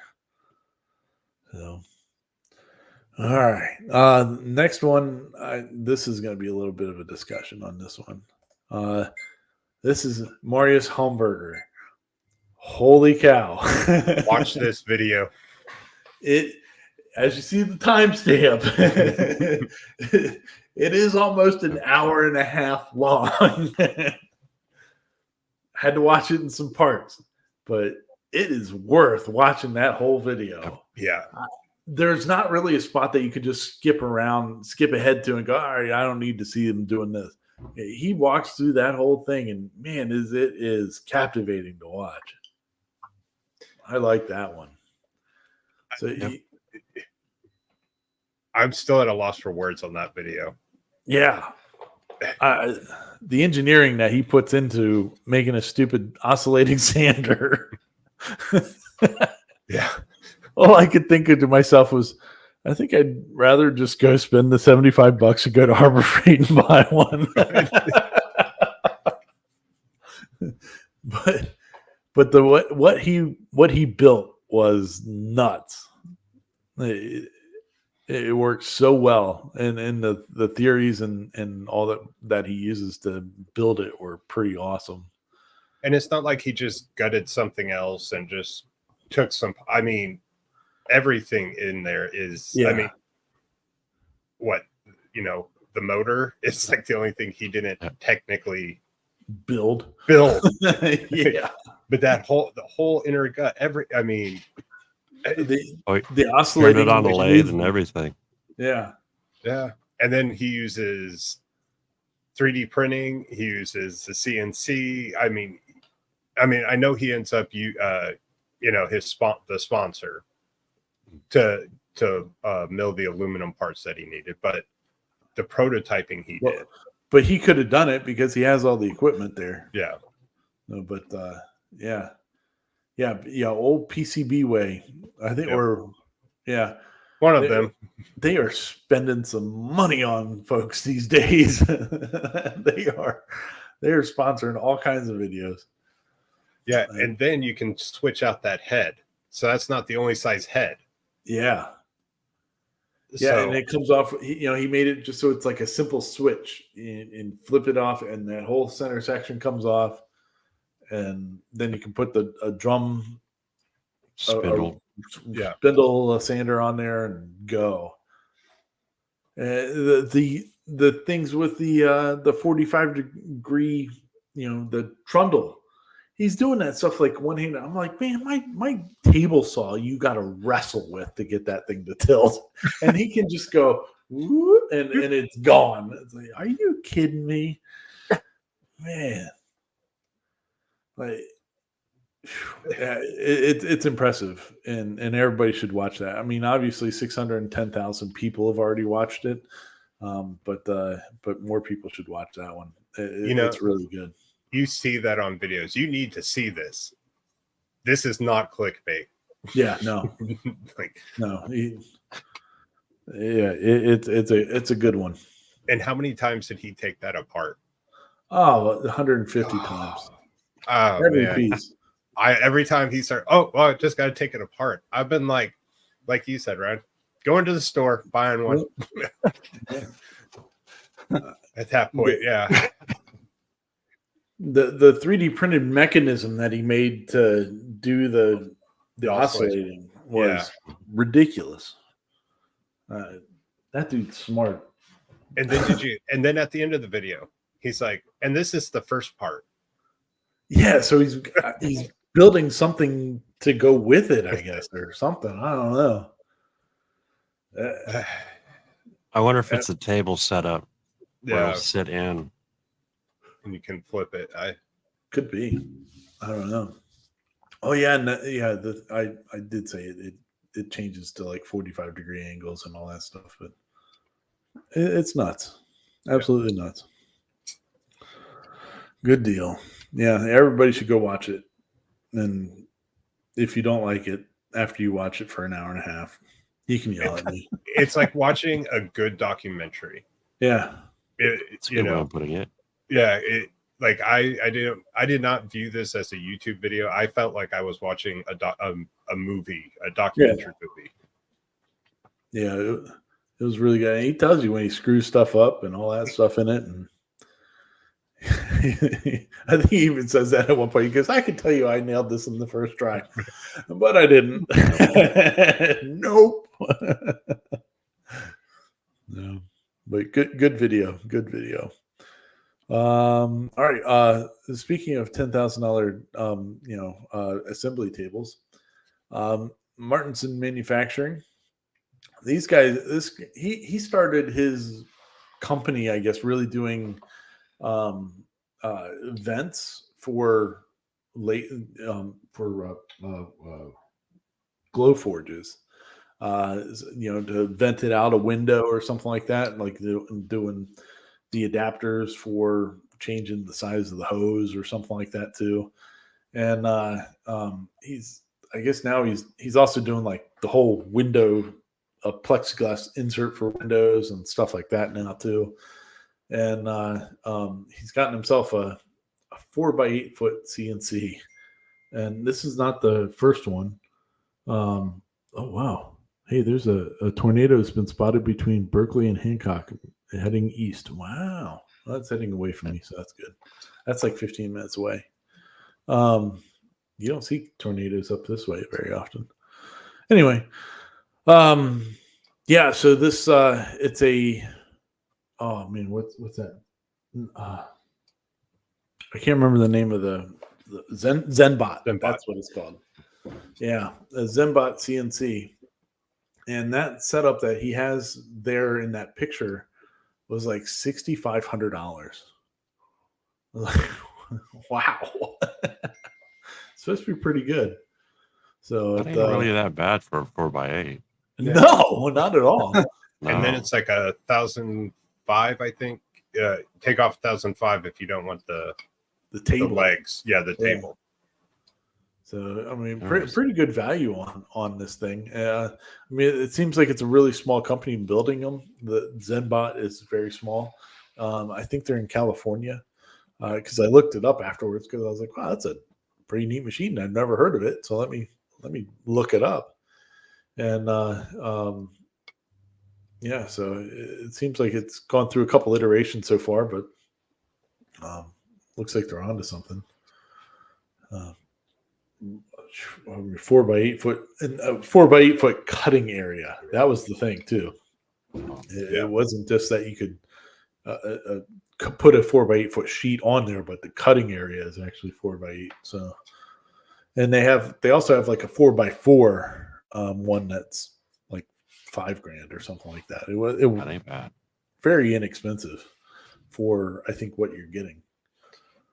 So. All right. Next one. This is going to be a little bit of a discussion on this one. This is Marius Homburger. Holy cow. Watch this video. As you see the timestamp, it is almost an hour and a half long. Had to watch it in some parts, but it is worth watching that whole video. Yeah. There's not really a spot that you could just skip ahead to and go, all right, I don't need to see him doing this. He walks through that whole thing, and man, it is captivating to watch. I like that one. So I'm still at a loss for words on that video. Yeah. The engineering that he puts into making a stupid oscillating sander. Yeah. All I could think of to myself was, I think I'd rather just go spend the $75 and go to Harbor Freight and buy one. but what he built was nuts. It works so well, and the theories and all that he uses to build it were pretty awesome. And it's not like he just gutted something else and just took some. I mean, everything in there is. Yeah. I mean, the motor is like the only thing he didn't technically build. Yeah, but the whole inner gut. The oscillating it on the lathe and everything. Yeah. And then he uses 3D printing. He uses the CNC. I mean, I know he ends up the sponsor to mill the aluminum parts that he needed, but the prototyping he did. But he could have done it because he has all the equipment there. Yeah. No, but yeah, old PCB way. I think, one of them. They are spending some money on folks these days. They are sponsoring all kinds of videos. Yeah, and then you can switch out that head, so that's not the only size head. Yeah. Yeah, and it comes off. He made it just so it's like a simple switch, and flip it off, and that whole center section comes off, and then you can put a drum spindle, spindle sander on there and go. The things with the 45 degree, the trundle, he's doing that stuff like one hand. I'm like, man, my table saw you got to wrestle with to get that thing to tilt, and he can just go whoop, and it's gone. It's like, are you kidding me, man? Like, yeah, it's impressive, and everybody should watch that. I mean, obviously, 610,000 people have already watched it, but more people should watch that one. It's really good. You see that on videos. You need to see this. This is not clickbait. Yeah, no, Like, no. It's a good one. and how many times did he take that apart? Oh, 150 times. Oh, Every man. piece. Every time he started, I just got to take it apart. I've been like you said, Ryan, going to the store, buying one. At that point, yeah. The 3D printed mechanism that he made to do the oscillating was ridiculous. That dude's smart. And then at the end of the video, he's like, and this is the first part. Yeah, so he's building something to go with it, I guess, or something. I don't know. I wonder if it's a table setup where Yeah, it'll sit in. and you can flip it. Could be. I don't know. Oh yeah, and I did say it changes to like 45-degree angles and all that stuff, but it's nuts. Absolutely nuts. Good deal. Yeah, everybody should go watch it. And if you don't like it, after you watch it for an hour and a half, you can yell at me. It's like watching a good documentary. Yeah. It's a good way of putting it. Yeah, I did not view this as a YouTube video. I felt like I was watching a movie, a documentary movie. Yeah, it was really good. And he tells you when he screws stuff up and all that stuff in it. And I think he even says that at one point. He goes, I can tell you I nailed this in the first try, but I didn't. Nope. No, but good video. Good video. All right. Speaking of $10,000, assembly tables, Martinson Manufacturing. These guys, he started his company, I guess, really doing events for glow forges. To vent it out a window or something like that, like doing the adapters for changing the size of the hose or something like that too. And he's also doing like the whole window, a plexiglass insert for windows and stuff like that now too. And he's gotten himself a 4x8 foot CNC, and this is not the first one. Oh wow! Hey, there's a tornado has been spotted between Berkeley and Hancock, heading east. Wow, well, that's heading away from me, so that's good. That's like 15 minutes away. You don't see tornadoes up this way very often. Anyway, yeah. So this it's a. Oh man, what's that? I can't remember the name of the Zenbot. That's what it's called. Yeah, a Zenbot CNC, and that setup that he has there in that picture was like $6,500. Like, wow, it's supposed to be pretty good. So It ain't really that bad for a 4x8. No, not at all. And then it's like 1,005, I think. Take off 1,005 if you don't want the table, the legs. Yeah, the table. So I mean, pretty good value on this thing. I mean, it seems like it's a really small company building them. The Zenbot is very small. I think they're in California because I looked it up afterwards because I was like, wow, that's a pretty neat machine. I've never heard of it, so let me look it up. And yeah, so it seems like it's gone through a couple iterations so far, but looks like they're onto something. 4x8 foot and 4x8 foot cutting area. That was the thing too. It wasn't just that you could a put a 4x8 foot sheet on there, but the cutting area is actually 4x8. So, and they also have like a 4x4 one that's like $5,000 or something like that. That ain't bad. Very inexpensive for I think what you're getting.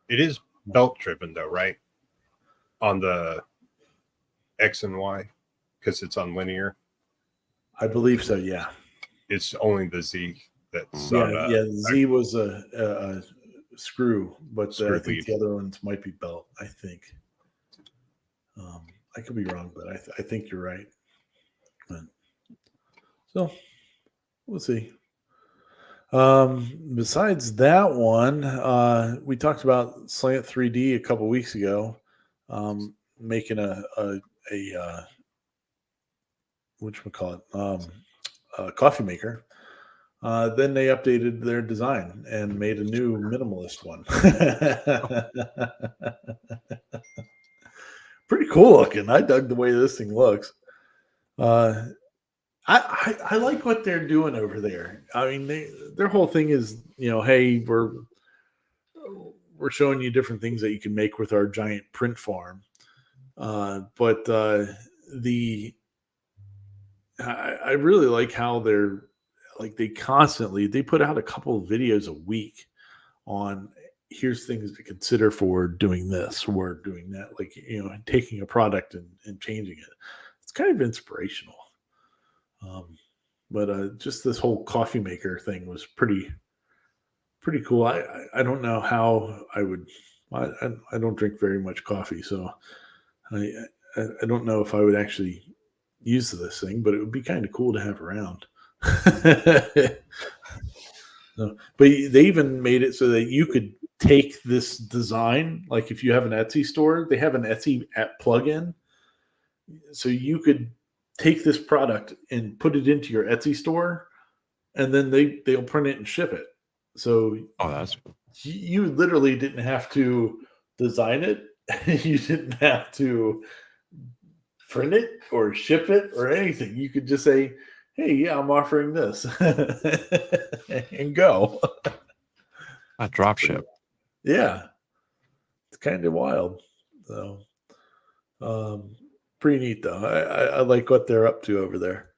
It is belt driven though, right? On the X and Y, because it's on linear. I believe so. Yeah. It's only the Z that's Yeah. Z was a screw, but Screw I think lead. the other ones might be belt. I think. I could be wrong, but I think you're right. But, so we'll see. Besides that one, we talked about Slant 3D a couple weeks ago, making a whatchamacallit, a coffee maker. Then they updated their design and made a new minimalist one. Pretty cool looking. I dug the way this thing looks. I like what they're doing over there. I mean, their whole thing is, hey, we're showing you different things that you can make with our giant print farm. But I really like how they're like they put out a couple of videos a week on here's things to consider for doing this or doing that, like taking a product and changing it. It's kind of inspirational. But just this whole coffee maker thing was pretty cool. I don't know how I would. I don't drink very much coffee, so I don't know if I would actually use this thing, but it would be kind of cool to have around. So, but they even made it so that you could take this design, like if you have an Etsy store, they have an Etsy app plugin, so you could take this product and put it into your Etsy store, and then they'll print it and ship it. So that's cool. You literally didn't have to design it. You didn't have to print it or ship it or anything. You could just say, hey, yeah, I'm offering this and go. A drop ship. Yeah. It's kind of wild. So, pretty neat though. I like what they're up to over there.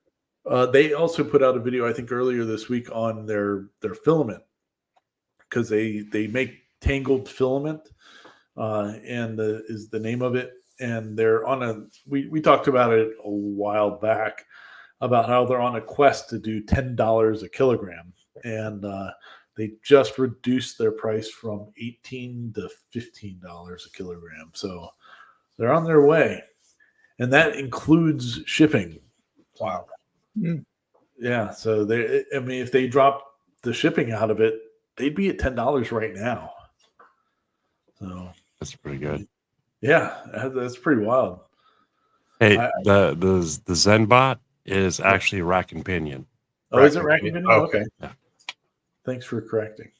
They also put out a video, I think earlier this week, on their filament, because they make tangled filament, and is the name of it. And they're on we talked about it a while back about how they're on a quest to do $10 a kilogram, and they just reduced their price from $18 to $15 a kilogram. So they're on their way, and that includes shipping. Wow. Yeah. So if they drop the shipping out of it, they'd be at $10 right now. So that's pretty good. Yeah, that's pretty wild. Hey, the Zenbot is actually rack and pinion. Oh, is it rack and pinion? Okay. Yeah. Thanks for correcting.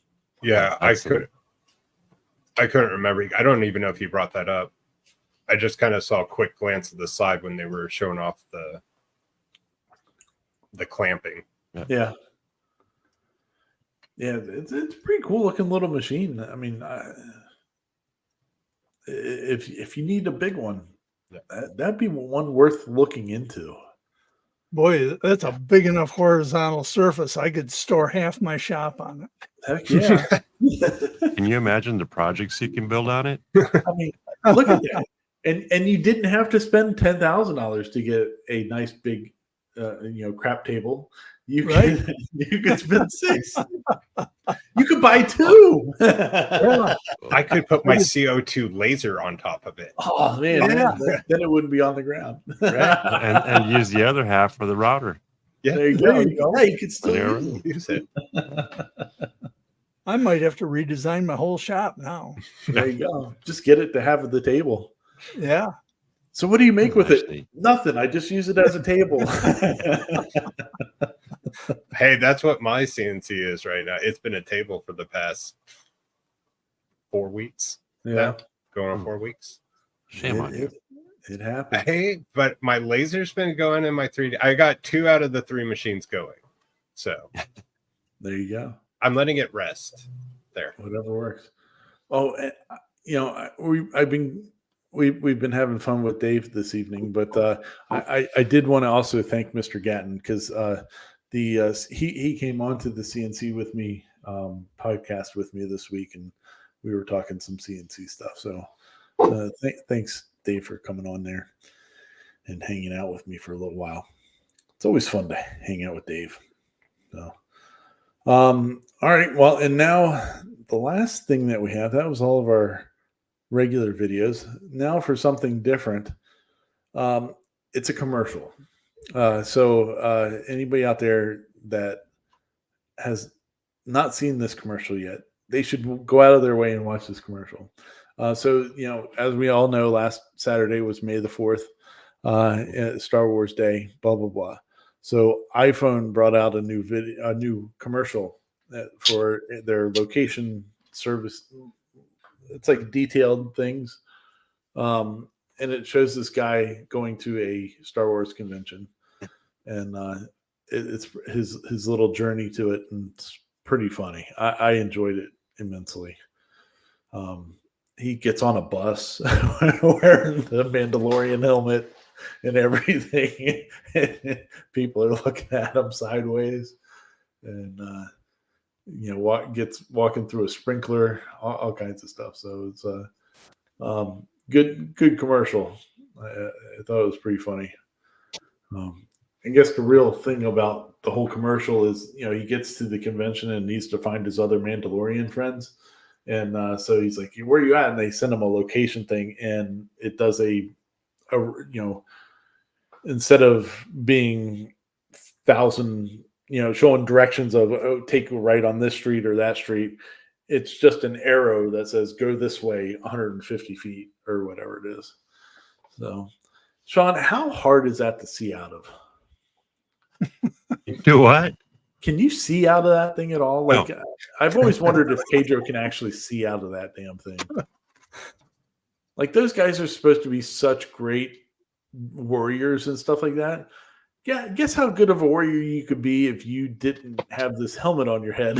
Yeah, I couldn't remember. I don't even know if you brought that up. I just kind of saw a quick glance at the side when they were showing off the clamping. Yeah. Yeah, it's a pretty cool looking little machine. I mean, if you need a big one, that'd be one worth looking into. Boy, that's a big enough horizontal surface. I could store half my shop on it. Heck yeah. Can you imagine the projects you can build on it? I mean, look at that. And you didn't have to spend $10,000 to get a nice big crap table. You could spend $6,000. You could buy 2. Yeah. I could put my CO2 laser on top of it. Oh man, then it wouldn't be on the ground. Right? and use the other half for the router. Yeah, there you go. Yeah, you could still use it. I might have to redesign my whole shop now. There you go. Just get it to have the table. Yeah. So what do you make with it? Nothing. I just use it as a table. Hey, that's what my CNC is right now. It's been a table for the past 4 weeks. Yeah. Going on 4 weeks. Shame on you. It happened. Hey, but my laser's been going in my 3D. I got 2 out of the 3 machines going. So there you go. I'm letting it rest. there. Whatever works. Oh, and, we've been having fun with Dave this evening, but I did want to also thank Mr. Gatton because he came on to the CNC with me podcast with me this week, and we were talking some CNC stuff. So thanks, Dave, for coming on there and hanging out with me for a little while. It's always fun to hang out with Dave. So, all right. Well, and now the last thing that we have, that was all of our regular videos. Now for something different. It's a commercial. So anybody out there that has not seen this commercial yet, they should go out of their way and watch this commercial. So, as we all know, last Saturday was May the 4th, Star Wars Day, blah, blah, blah. So iPhone brought out a new commercial for their location service. It's like detailed things. And it shows this guy going to a Star Wars convention, and it's his little journey to it, and it's pretty funny. I enjoyed it immensely. He gets on a bus wearing the Mandalorian helmet and everything. People are looking at him sideways, and gets walking through a sprinkler, all kinds of stuff. So it's good commercial. I thought it was pretty funny. I guess the real thing about the whole commercial is, he gets to the convention and needs to find his other Mandalorian friends. And so he's like, where are you at? And they send him a location thing, and it does instead of being 1,000, showing directions of, take a right on this street or that street, it's just an arrow that says go this way 150 feet or whatever it is. So, Sean, how hard is that to see out of? Do what? Can you see out of that thing at all? Like, No. I've always wondered if Pedro can actually see out of that damn thing. Like, those guys are supposed to be such great warriors and stuff like that. Yeah, guess how good of a warrior you could be if you didn't have this helmet on your head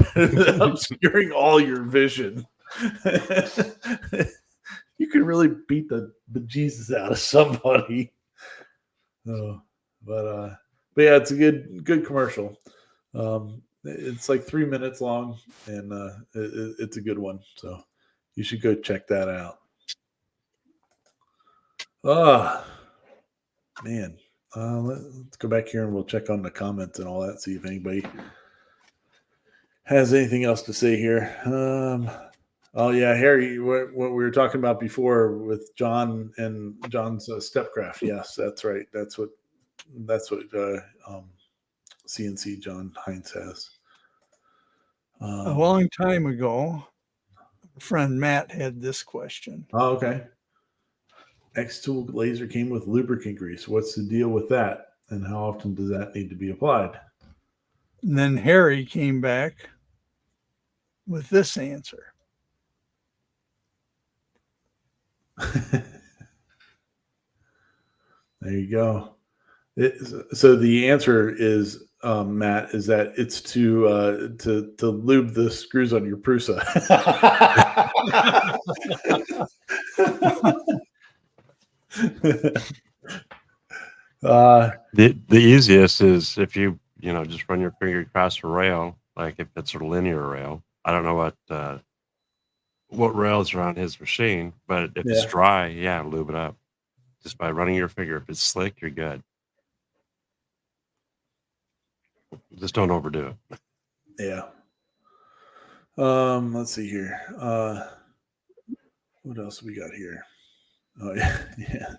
obscuring all your vision. You could really beat the bejesus out of somebody. But yeah, it's a good commercial. It's like 3 minutes long, and it's a good one. So you should go check that out. Man. Let's go back here and we'll check on the comments and all that, see if anybody has anything else to say here. Oh yeah, Harry, what we were talking about before with John and John's Stepcraft. Yes, that's right. That's what CNC John Heinz has. A long time ago, a friend Matt had this question. Oh, okay. X-Tool laser came with lubricant grease. What's the deal with that? And how often does that need to be applied? And then Harry came back with this answer. There you go. So the answer is, Matt, is that it's to lube the screws on your Prusa. The easiest is if you just run your finger across a rail, like if it's a linear rail. I don't know what rails are on his machine, but if it's dry, lube it up just by running your finger. If it's slick, you're good. Just don't overdo it. Yeah. Let's see here. What else we got here? Oh yeah.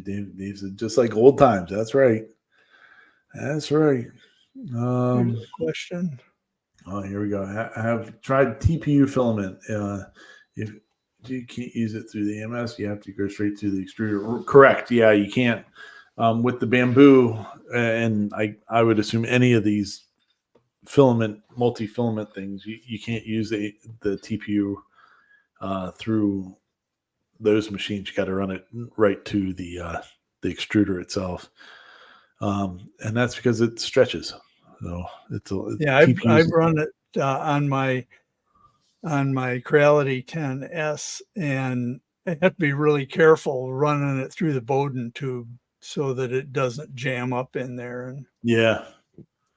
Dave said, just like old times. That's right. That's right. Here's a question. Oh, here we go. I have tried TPU filament. If you can't use it through the EMS, you have to go straight to the extruder. Correct. Yeah, you can't. With the bamboo, and I would assume any of these multi-filament things, you can't use the TPU through those machines. You got to run it right to the extruder itself, and that's because it stretches. So I've run it on my on my Creality 10S, and I have to be really careful running it through the Bowden tube so that it doesn't jam up in there. And Yeah.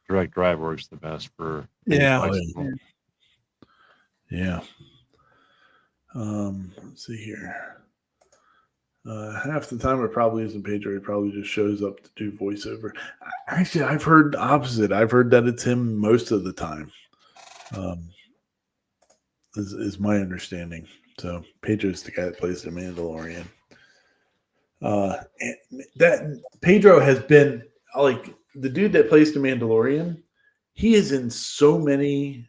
Direct drive works the best for yeah, flexible. Yeah. Let's see here. Half the time it probably isn't Pedro. He probably just shows up to do voiceover. Actually, I've heard the opposite. I've heard that it's him most of the time. Is my understanding. So Pedro's the guy that plays the Mandalorian. And that Pedro has been like the dude that plays the Mandalorian. He is in so many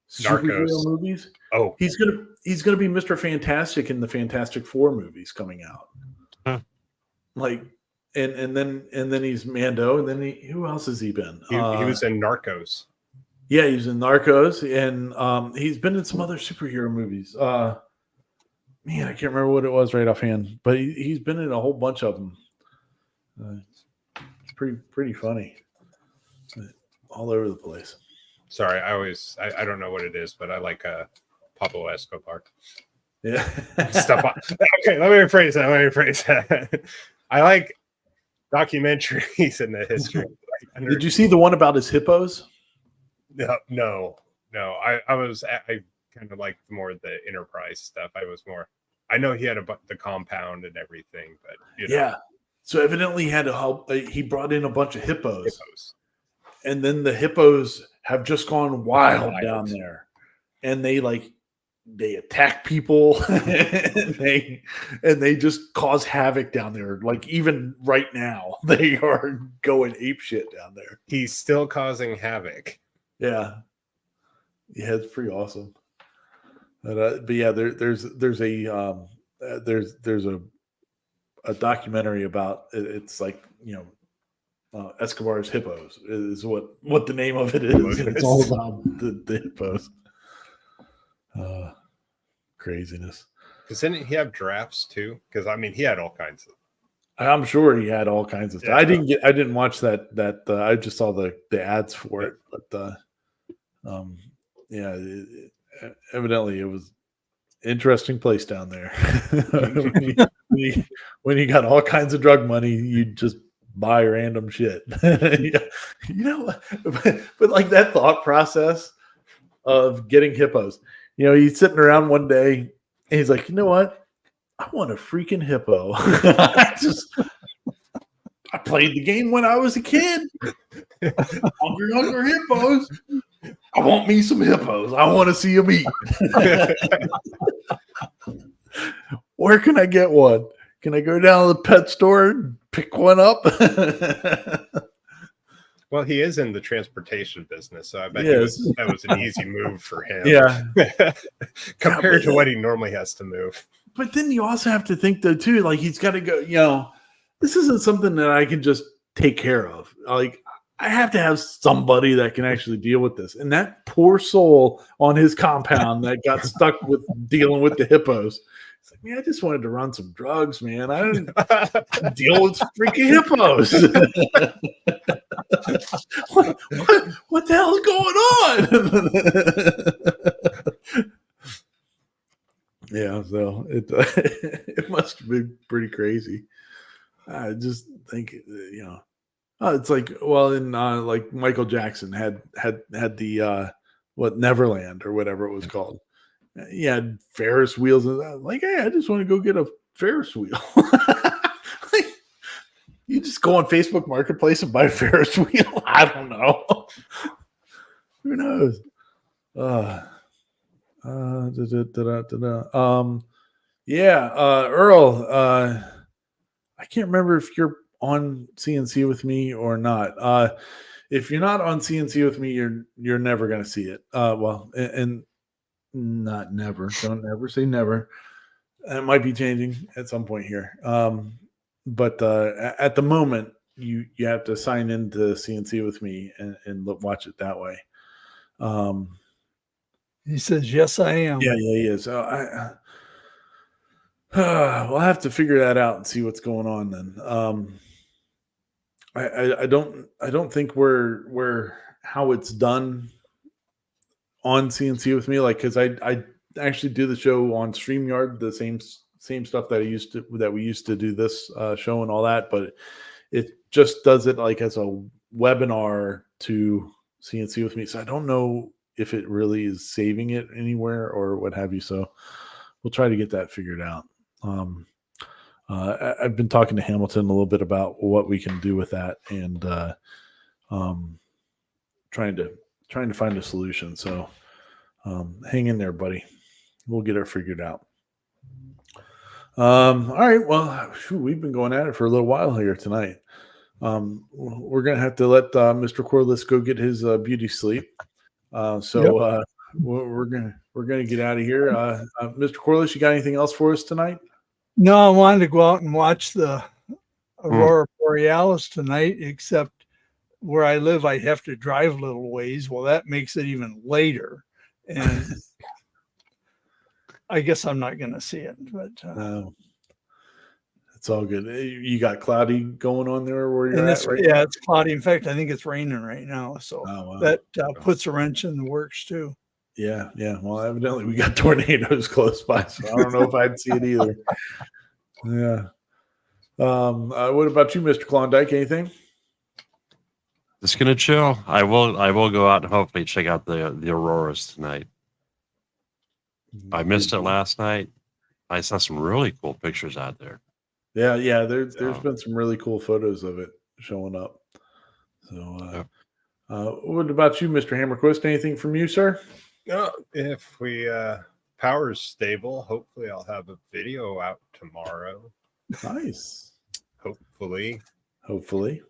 superhero Narcos. movies. Oh, He's gonna be Mr. Fantastic in the Fantastic Four movies coming out. Huh. Like, and then he's Mando, and then who else has he been? he was in Narcos. Yeah, he's in Narcos, and he's been in some other superhero movies. Man, I can't remember what it was right offhand, but he's been in a whole bunch of them. It's pretty funny, all over the place. Sorry, I don't know what it is, but I like Pablo Escobar. Yeah, Stuff. Okay, let me rephrase that. I like documentaries in the history. Did you see the one about his hippos? No. I kind of liked more the Enterprise stuff. I know he had the compound and everything, but Yeah. So evidently he had to help. He brought in a bunch of hippos, and then the hippos have just gone wild down there, and they attack people and they just cause havoc down there. Like even right now, they are going ape shit down there. He's still causing havoc. Yeah, it's pretty awesome. But yeah, there's a documentary about it. It's like Escobar's hippos is what the name of it is. It's all about the hippos. Craziness. Didn't he have giraffes too? Because I mean, he had all kinds of. I'm sure he had all kinds of stuff. Yeah. I didn't watch that. I just saw the ads for it, but yeah, evidently it was interesting place down there. when you got all kinds of drug money, you just buy random shit. But like that thought process of getting hippos. He's sitting around one day and he's like, you know what? I want a freaking hippo. I played the game when I was a kid. Hungry hippos. I want me some hippos. I want to see them eat. Where can I get one? Can I go down to the pet store and pick one up? Well, he is in the transportation business, so I bet Yes. that was an easy move for him. Yeah. Compared to what he normally has to move. But then you also have to think, though, too, like he's got to go, this isn't something that I can just take care of. Like, I have to have somebody that can actually deal with this. And that poor soul on his compound that got stuck with dealing with the hippos. It's like, man, I just wanted to run some drugs, man. I didn't deal with freaking hippos. what the hell is going on? Yeah, so it must have been pretty crazy. I just think, it's like, well, in like Michael Jackson had the Neverland or whatever it was called. He had Ferris wheels and that. Like, hey, I just want to go get a Ferris wheel. Like, you just go on Facebook Marketplace and buy a Ferris wheel. I don't know. Who knows? Earl. I can't remember if you're on CNC with me or not. If you're not on CNC with me, you're never gonna see it. Well, and not never. Don't ever say never. It might be changing at some point here. But at the moment, you have to sign into CNC with me and watch it that way. He says, "Yes, I am." Yeah, he is. So we'll have to figure that out and see what's going on then. I don't think we're how it's done on CNC with me, like because I actually do the show on StreamYard, the same stuff that we used to do this show and all that, but it just does it like as a webinar to CNC with me. So I don't know if it really is saving it anywhere or what have you. So we'll try to get that figured out. I've been talking to Hamilton a little bit about what we can do with that, and trying to find a solution. So hang in there, buddy. We'll get it figured out. All right. Well, we've been going at it for a little while here tonight. We're gonna have to let Mr. Corliss go get his beauty sleep. We're gonna get out of here. Mr. Corliss, you got anything else for us tonight? No, I wanted to go out and watch the Aurora Borealis tonight, except where I live, I have to drive a little ways. Well, that makes it even later. And I guess I'm not going to see it, but it's all good. You got cloudy going on there where you're at, right? Yeah, it's cloudy. In fact, I think it's raining right now. So that puts a wrench in the works too. Yeah. Well, evidently we got tornadoes close by, so I don't know if I'd see it either. Yeah. What about you, Mr. Klondike? Anything? Just gonna chill. I will go out and hopefully check out the auroras tonight. I missed it last night. I saw some really cool pictures out there. Yeah. There's been some really cool photos of it showing up. So, what about you, Mr. Hammerquist? Anything from you, sir? If we power is stable, hopefully I'll have a video out tomorrow. Nice. Hopefully. We've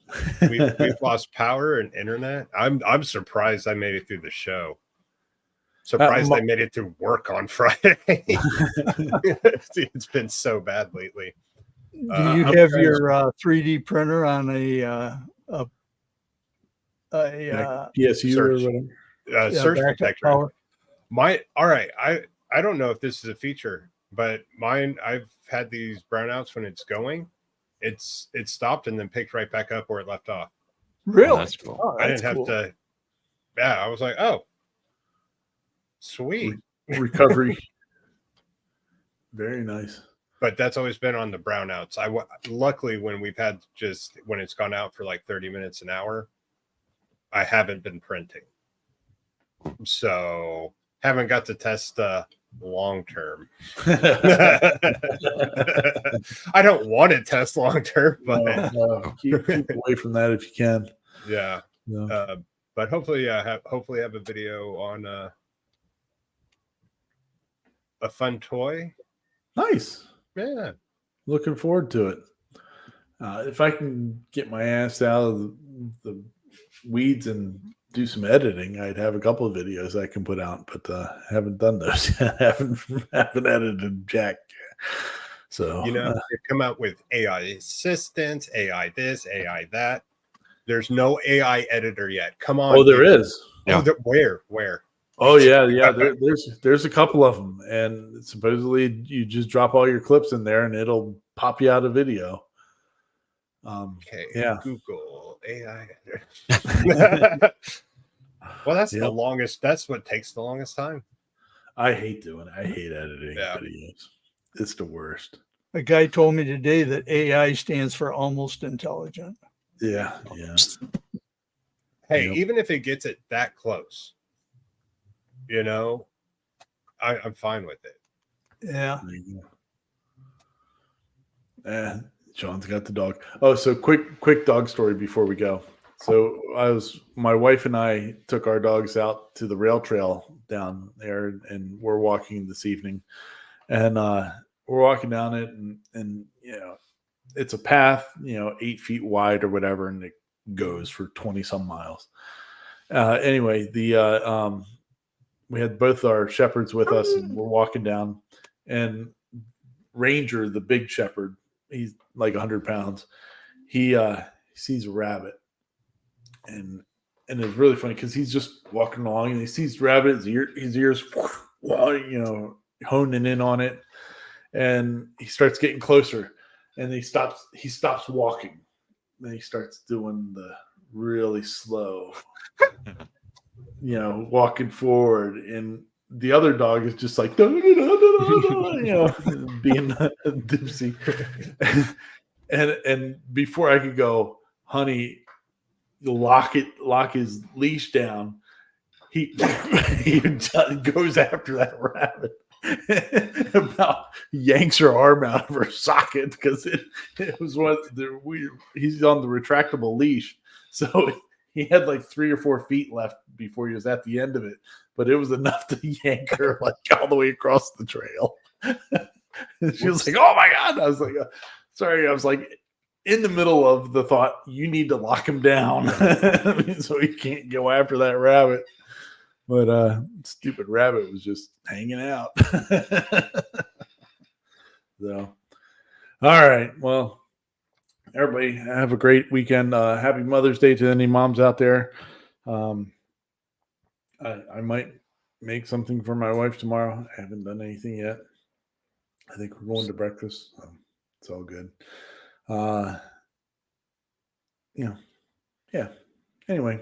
lost power and internet. I'm surprised I made it through the show. Surprised I made it through work on Friday. It's been so bad lately. Do you have your 3D printer on a PSU search, or whatever? search protector? All right. I don't know if this is a feature, but mine, I've had these brownouts when it's going. It stopped and then picked right back up where it left off. Really? Oh, that's cool. Oh, I didn't have to. Yeah, I was like, oh, sweet. Recovery. Very nice. But that's always been on the brownouts. Luckily, when we've had when it's gone out for like 30 minutes an hour, I haven't been printing. So haven't got to test long term. I don't want to test long term, but keep away from that if you can. Yeah. But hopefully have a video on a fun toy. Nice. Yeah. Looking forward to it. If I can get my ass out of the weeds and do some editing, I'd have a couple of videos I can put out, but haven't done those yet. haven't edited jack. So they come out with AI assistants, AI this, AI that. There's no AI editor yet. Come on. Oh, there is. Yeah. Oh, where? Oh yeah. There's a couple of them, and supposedly you just drop all your clips in there, and it'll pop you out a video. Okay. Yeah. Google AI. Well, that's the longest. That's what takes the longest time. I hate doing it. I hate editing videos. It's the worst. A guy told me today that AI stands for almost intelligent. Yeah. Hey, even if it gets it that close, I'm fine with it. Yeah. Sean's got the dog. Oh, so quick dog story before we go. So my wife and I took our dogs out to the rail trail down there, and we're walking this evening, and we're walking down it, and it's a path, 8 feet wide or whatever, and it goes for 20 some miles. Anyway, we had both our shepherds with us, and we're walking down, and Ranger, the big shepherd, he's like 100 pounds. He sees a rabbit, and it's really funny because he's just walking along and he sees the rabbit. His ears, honing in on it, and he starts getting closer, and he stops walking. Then he starts doing the really slow walking forward, and the other dog is just like, being dipsy. And before I could go, honey, lock his leash down, he goes after that rabbit. About yanks her arm out of her socket because it was he's on the retractable leash, so he had like 3 or 4 feet left before he was at the end of it, but it was enough to yank her like all the way across the trail. She was like, "Oh my god!" I was like, "Sorry," I was like in the middle of the thought, you need to lock him down so he can't go after that rabbit. But stupid rabbit was just hanging out. So, all right. Well, everybody have a great weekend. Happy Mother's Day to any moms out there. I might make something for my wife tomorrow. I haven't done anything yet. I think we're going to breakfast. So it's all good. Yeah. Anyway.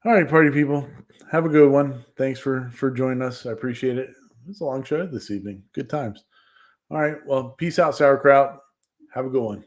All right, party people. Have a good one. Thanks for joining us. I appreciate it. It's a long show this evening. Good times. All right. Well, peace out, sauerkraut. Have a good one.